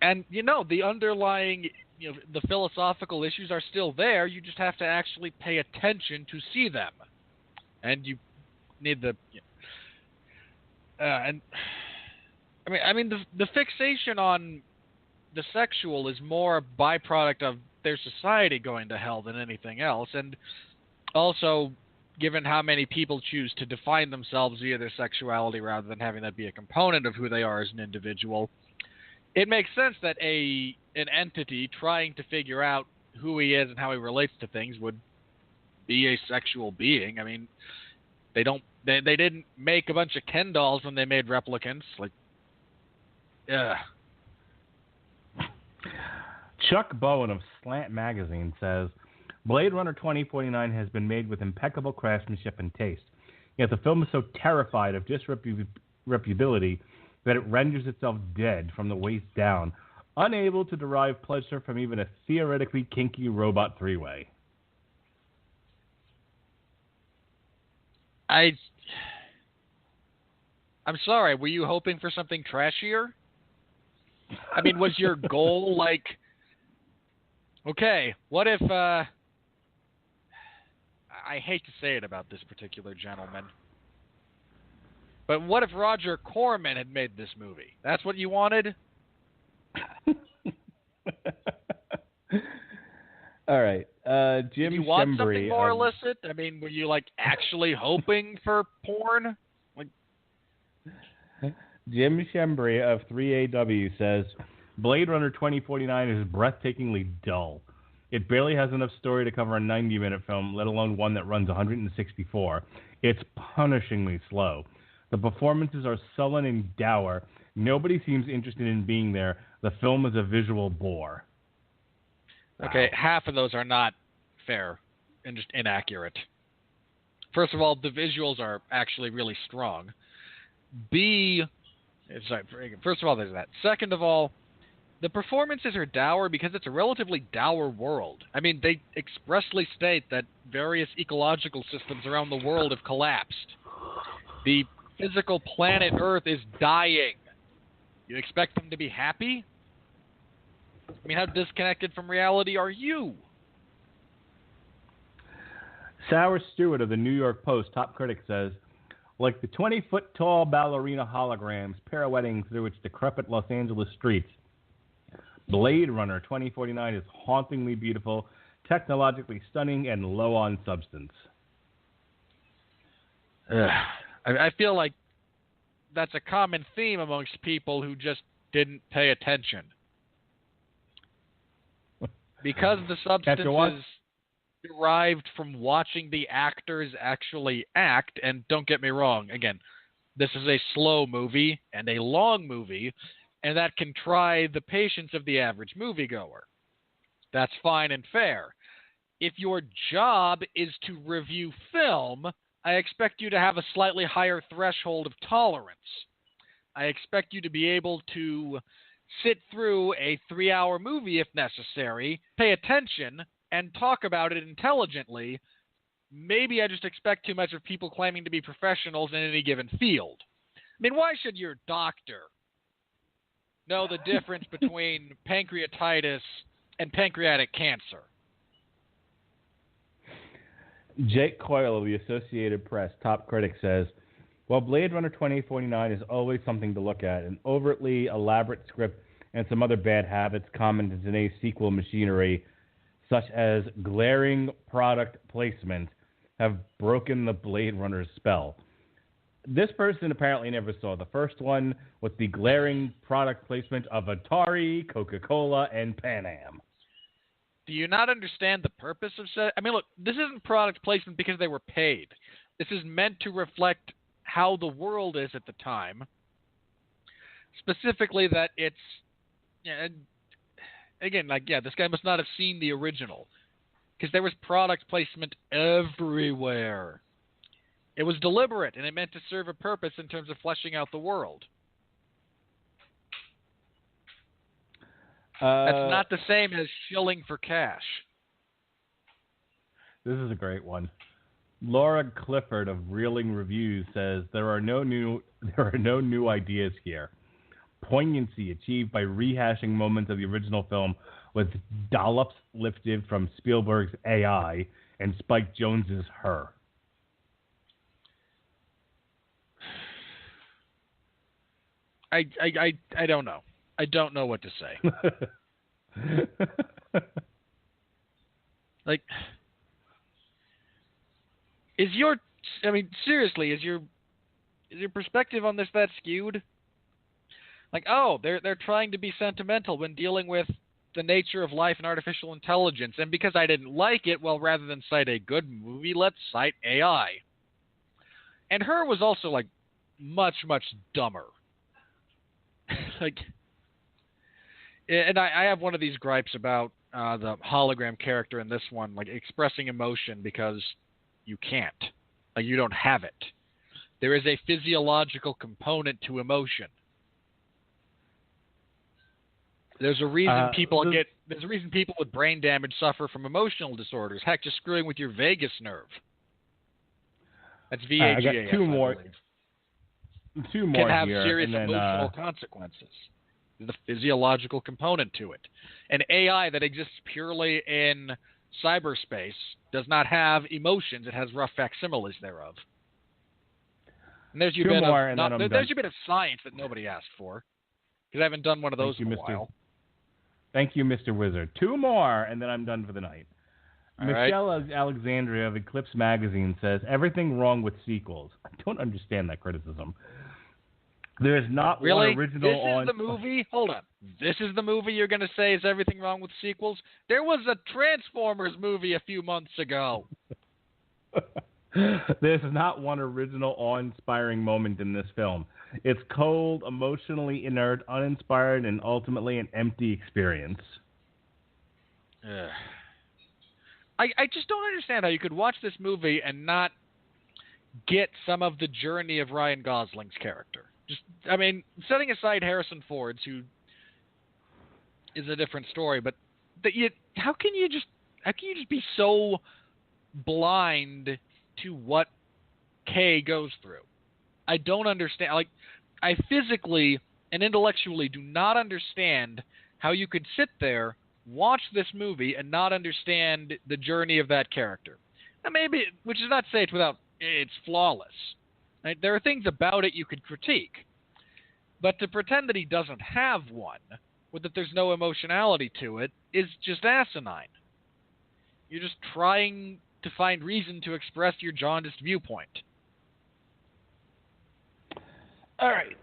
Speaker 2: And, the underlying, the philosophical issues are still there. You just have to actually pay attention to see them. And you need the... I mean, the fixation on the sexual is more a byproduct of their society going to hell than anything else. And also, given how many people choose to define themselves via their sexuality rather than having that be a component of who they are as an individual, it makes sense that an entity trying to figure out who he is and how he relates to things would be a sexual being. I mean, they didn't make a bunch of Ken dolls when they made replicants. Like,
Speaker 3: Chuck Bowen of Slant Magazine says, Blade Runner 2049 has been made with impeccable craftsmanship and taste. Yet the film is so terrified of disreputability that it renders itself dead from the waist down, unable to derive pleasure from even a theoretically kinky robot three-way.
Speaker 2: I'm sorry, were you hoping for something trashier? I mean, was your goal like, okay, what if, I hate to say it about this particular gentleman, but what if Roger Corman had made this movie? That's what you wanted?
Speaker 3: All right. Jim
Speaker 2: Did you want
Speaker 3: Shembry,
Speaker 2: something more illicit? I mean, were you, actually hoping for porn?
Speaker 3: Jim Shembry of 3AW says, Blade Runner 2049 is breathtakingly dull. It barely has enough story to cover a 90-minute film, let alone one that runs 164. It's punishingly slow. The performances are sullen and dour. Nobody seems interested in being there. The film is a visual bore.
Speaker 2: Okay, half of those are not fair and just inaccurate. First of all, the visuals are actually really strong. First of all, there's that. Second of all, the performances are dour because it's a relatively dour world. I mean, they expressly state that various ecological systems around the world have collapsed. The physical planet Earth is dying. You expect them to be happy? I mean, how disconnected from reality are you?
Speaker 3: Sour Stewart of the New York Post, top critic, says, like the 20-foot-tall ballerina holograms pirouetting through its decrepit Los Angeles streets, Blade Runner 2049 is hauntingly beautiful, technologically stunning, and low on substance.
Speaker 2: I feel like that's a common theme amongst people who just didn't pay attention. Because the substance is derived from watching the actors actually act, and don't get me wrong, again, this is a slow movie and a long movie, and that can try the patience of the average moviegoer. That's fine and fair. If your job is to review film, I expect you to have a slightly higher threshold of tolerance. I expect you to be able to sit through a 3-hour movie if necessary, pay attention, and talk about it intelligently. Maybe I just expect too much of people claiming to be professionals in any given field. I mean, why should your doctor know the difference between pancreatitis and pancreatic cancer?
Speaker 3: Jake Coyle of the Associated Press, top critic, says, while Blade Runner 2049 is always something to look at, an overtly elaborate script and some other bad habits common to today's sequel machinery, such as glaring product placement, have broken the Blade Runner's spell. This person apparently never saw the first one with the glaring product placement of Atari, Coca-Cola, and Pan Am.
Speaker 2: Do you not understand the purpose of I mean, look, this isn't product placement because they were paid. This is meant to reflect how the world is at the time. Specifically that it's, again, this guy must not have seen the original. Because there was product placement everywhere. It was deliberate, and it meant to serve a purpose in terms of fleshing out the world. That's not the same as shilling for cash.
Speaker 3: This is a great one. Laura Clifford of Reeling Reviews says there are no new ideas here. Poignancy achieved by rehashing moments of the original film with dollops lifted from Spielberg's AI and Spike Jonze's Her.
Speaker 2: I don't know. I don't know what to say. Like, seriously, is your perspective on this that skewed? Like, oh, they're trying to be sentimental when dealing with the nature of life and artificial intelligence, and because I didn't like it, well, rather than cite a good movie, let's cite AI. And Her was also, like, much, much dumber. Like, and I have one of these gripes about the hologram character in this one, like, expressing emotion because you can't. Like, you don't have it. There is a physiological component to emotion. There's a reason people with brain damage suffer from emotional disorders. Heck, just screwing with your vagus nerve. That's VAGA.
Speaker 3: I got two more
Speaker 2: Can have
Speaker 3: here,
Speaker 2: serious
Speaker 3: and then,
Speaker 2: emotional consequences. There's the physiological component to it. An AI that exists purely in cyberspace does not have emotions. It has rough facsimiles thereof. And there's your there's your bit of science that nobody asked for. Because I haven't done one of those in a while.
Speaker 3: Thank you, Mr. Wizard. Two more, and then I'm done for the night.
Speaker 2: All
Speaker 3: Michelle Alexandria of Eclipse Magazine says, everything wrong with sequels. I don't understand that criticism. There is not one original
Speaker 2: This is the movie? Hold on. This is the movie you're going to say is everything wrong with sequels? There was a Transformers movie a few months ago.
Speaker 3: There's not one original awe-inspiring moment in this film. It's cold, emotionally inert, uninspired, and ultimately an empty experience.
Speaker 2: I just don't understand how you could watch this movie and not get some of the journey of Ryan Gosling's character. Setting aside Harrison Ford's, who is a different story, but how can you just be so blind to what Kay goes through? I don't understand. Like, I physically and intellectually do not understand how you could sit there, watch this movie, and not understand the journey of that character. Now, maybe, which is not to say it's flawless. Right? There are things about it you could critique. But to pretend that he doesn't have one, or that there's no emotionality to it, is just asinine. You're just trying to find reason to express your jaundiced viewpoint.
Speaker 3: All right.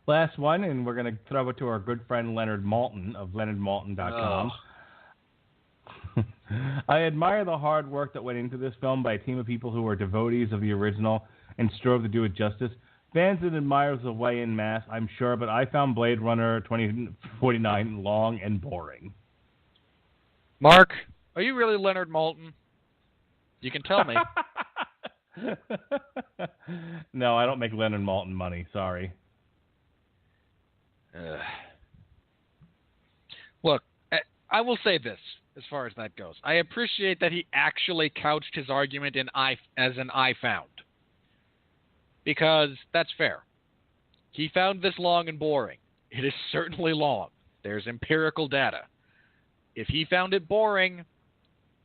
Speaker 3: Last one, and we're going to throw it to our good friend Leonard Maltin of LeonardMaltin.com. I admire the hard work that went into this film by a team of people who were devotees of the original and strove to do it justice. Fans and admirers will weigh in mass, I'm sure, but I found Blade Runner 2049 long and boring.
Speaker 2: Mark, are you really Leonard Maltin? You can tell me.
Speaker 3: No, I don't make Leonard Maltin money. Sorry.
Speaker 2: Look, I will say this as far as that goes. I appreciate that he actually couched his argument as an I found. Because that's fair. He found this long and boring. It is certainly long. There's empirical data. If he found it boring,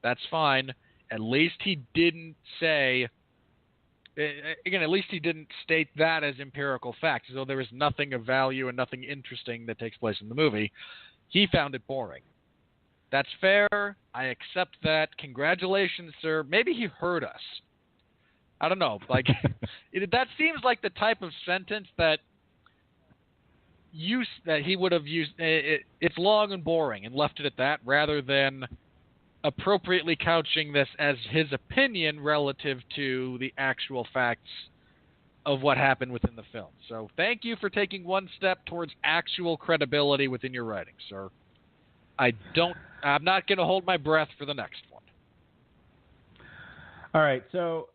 Speaker 2: that's fine. At least he didn't say... Again, at least he didn't state that as empirical fact, as though there is nothing of value and nothing interesting that takes place in the movie. He found it boring. That's fair. I accept that. Congratulations, sir. Maybe he heard us. I don't know. Like, that seems like the type of sentence that he would have used it's long and boring and left it at that, rather than appropriately couching this as his opinion relative to the actual facts of what happened within the film. So thank you for taking one step towards actual credibility within your writing, sir. I'm not going to hold my breath for the next one.
Speaker 3: All right, so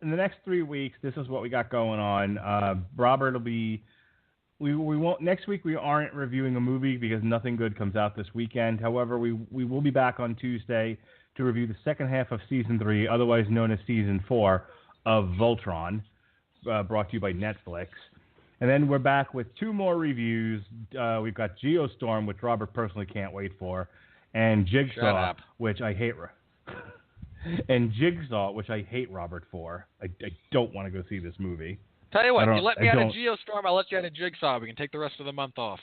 Speaker 3: in the next 3 weeks, this is what we got going on. Robert will be. We won't next week. We aren't reviewing a movie because nothing good comes out this weekend. However, we will be back on Tuesday to review the second half of season 3, otherwise known as season 4 of Voltron, brought to you by Netflix. And then we're back with 2 more reviews. We've got Geostorm, which Robert personally can't wait for, and Jigsaw, which I hate. And Jigsaw, which I hate Robert for. I don't want to go see this movie.
Speaker 2: Tell you what, you let me out of Geostorm, I'll let you out of Jigsaw. We can take the rest of the month off.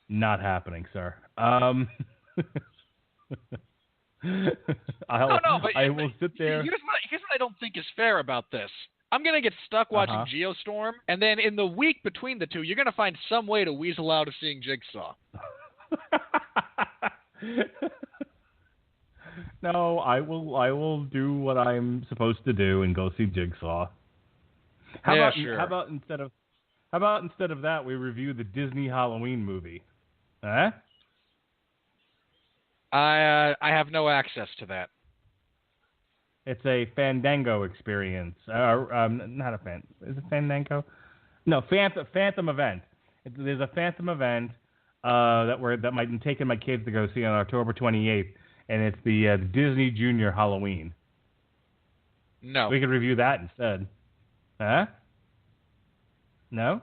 Speaker 3: Not happening, sir.
Speaker 2: No, but
Speaker 3: I will sit there.
Speaker 2: Here's what I don't think is fair about this. I'm going to get stuck watching Geostorm, and then in the week between the two, you're going to find some way to weasel out of seeing Jigsaw.
Speaker 3: No, I will do what I'm supposed to do and go see Jigsaw. How about instead of that we review the Disney Halloween movie? Huh?
Speaker 2: I have no access to that.
Speaker 3: It's a Fandango experience. Not a fan. Is it Fandango? No, Phantom event. There's a Phantom event that I'm taking my kids to go see on October 28th, and it's the Disney Junior Halloween.
Speaker 2: No.
Speaker 3: We could review that instead. Huh? No?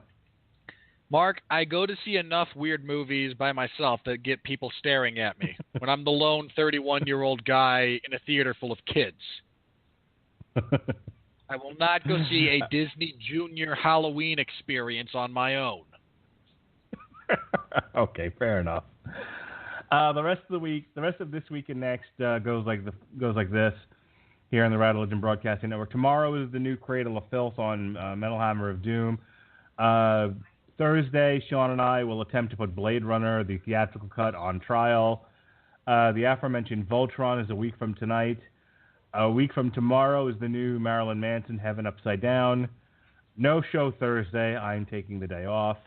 Speaker 2: Mark, I go to see enough weird movies by myself that get people staring at me when I'm the lone 31-year-old guy in a theater full of kids. I will not go see a Disney Junior Halloween experience on my own.
Speaker 3: Okay, fair enough. The rest of this week and next goes like this. Here on the Radulich and Broadcasting Network. Tomorrow is the new Cradle of Filth on Metal Hammer of Doom. Thursday, Sean and I will attempt to put Blade Runner, the theatrical cut, on trial. The aforementioned Voltron is a week from tonight. A week from tomorrow is the new Marilyn Manson, Heaven Upside Down. No show Thursday. I'm taking the day off.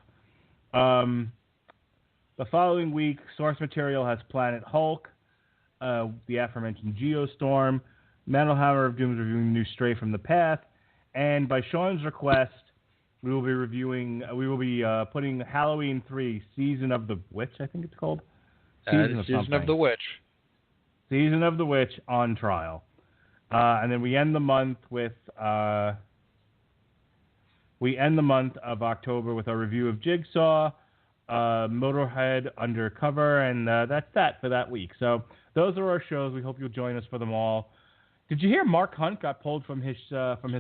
Speaker 3: The following week, source material has Planet Hulk, the aforementioned Geostorm, Metal Hammer of Doom is reviewing New Stray from the Path, and by Sean's request, we will be putting Halloween 3, Season of the Witch, I think it's called.
Speaker 2: Season of the Witch.
Speaker 3: Season of the Witch on trial. And then we end the month with of October with our review of Jigsaw, Motorhead, Undercover, and that's that for that week. So those are our shows. We hope you'll join us for them all. Did you hear Mark Hunt got pulled from his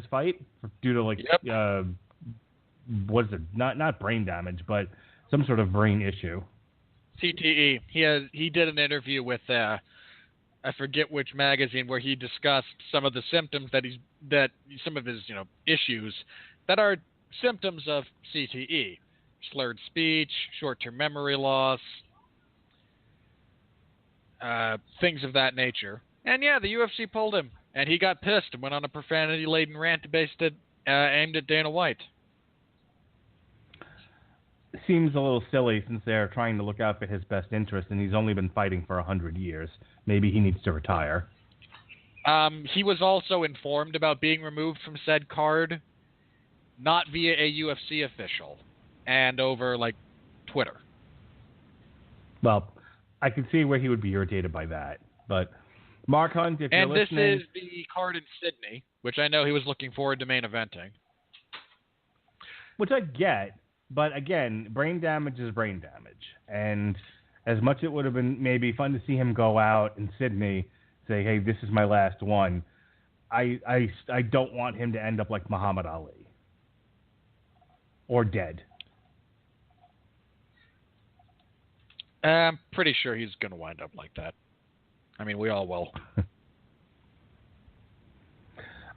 Speaker 3: fight due to what is it? Not brain damage, but some sort of brain issue.
Speaker 2: CTE. He did an interview with I forget which magazine where he discussed some of the symptoms that some of his issues that are symptoms of CTE, slurred speech, short-term memory loss, things of that nature. And yeah, the UFC pulled him, and he got pissed and went on a profanity-laden rant aimed at Dana White.
Speaker 3: Seems a little silly since they're trying to look out for his best interest, and he's only been fighting for 100 years. Maybe he needs to retire.
Speaker 2: He was also informed about being removed from said card, not via a UFC official, and over Twitter.
Speaker 3: Well, I can see where he would be irritated by that, but. Mark Hunt, if you're listening...
Speaker 2: And this is the card in Sydney, which I know he was looking forward to main eventing.
Speaker 3: Which I get, but again, brain damage is brain damage. And as much it would have been maybe fun to see him go out in Sydney, say, hey, this is my last one, I don't want him to end up like Muhammad Ali. Or dead.
Speaker 2: I'm pretty sure he's going to wind up like that. I mean, we all will.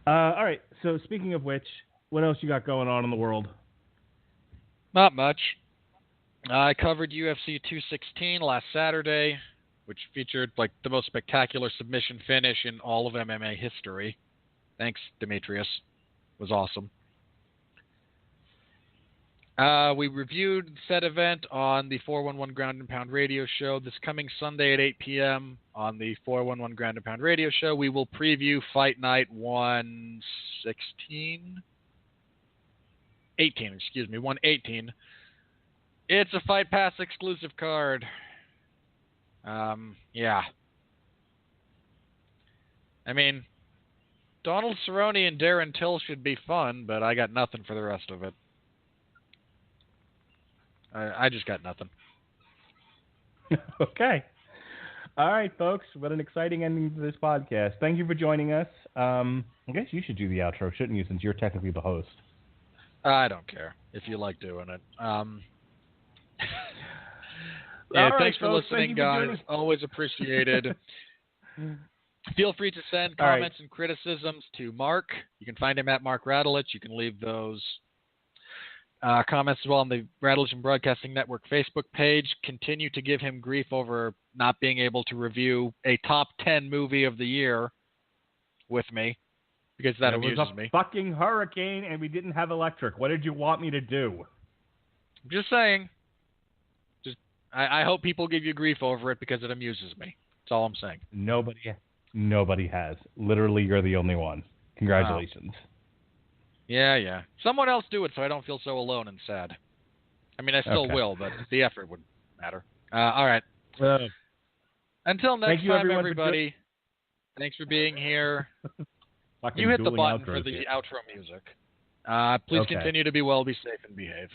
Speaker 3: All right. So speaking of which, what else you got going on in the world?
Speaker 2: Not much. I covered UFC 216 last Saturday, which featured like the most spectacular submission finish in all of MMA history. Thanks, Demetrius. It was awesome. We reviewed said event on the 411 Ground and Pound radio show. This coming Sunday at 8 p.m. on the 411 Ground and Pound radio show, we will preview Fight Night 118. It's a Fight Pass exclusive card. Yeah. I mean, Donald Cerrone and Darren Till should be fun, but I got nothing for the rest of it. I just got nothing.
Speaker 3: Okay. All right, folks. What an exciting ending to this podcast. Thank you for joining us. I guess you should do the outro, shouldn't you, since you're technically the host?
Speaker 2: I don't care if you like doing it. Yeah,
Speaker 3: right,
Speaker 2: thanks for
Speaker 3: folks.
Speaker 2: listening, guys. Always appreciated. Feel free to send
Speaker 3: All right.
Speaker 2: comments and criticisms to Mark. You can find him at Mark Radulich. You can leave those comments as well on the Radulich and Broadcasting Network Facebook page. Continue to give him grief over not being able to review a top 10 movie of the year with me, because that amuses
Speaker 3: me. It was
Speaker 2: me.
Speaker 3: a fucking hurricane and we didn't have electric. What did you want me to do?
Speaker 2: I'm just saying. I hope people give you grief over it because it amuses me. That's all I'm saying.
Speaker 3: Nobody has. Literally, you're the only one. Congratulations.
Speaker 2: Wow. Yeah. Someone else do it so I don't feel so alone and sad. I mean, I still will, but the effort would matter. All right. Until next time, everybody. Thanks for being here. You hit the button for the outro music. Please continue to be well, be safe, and behave.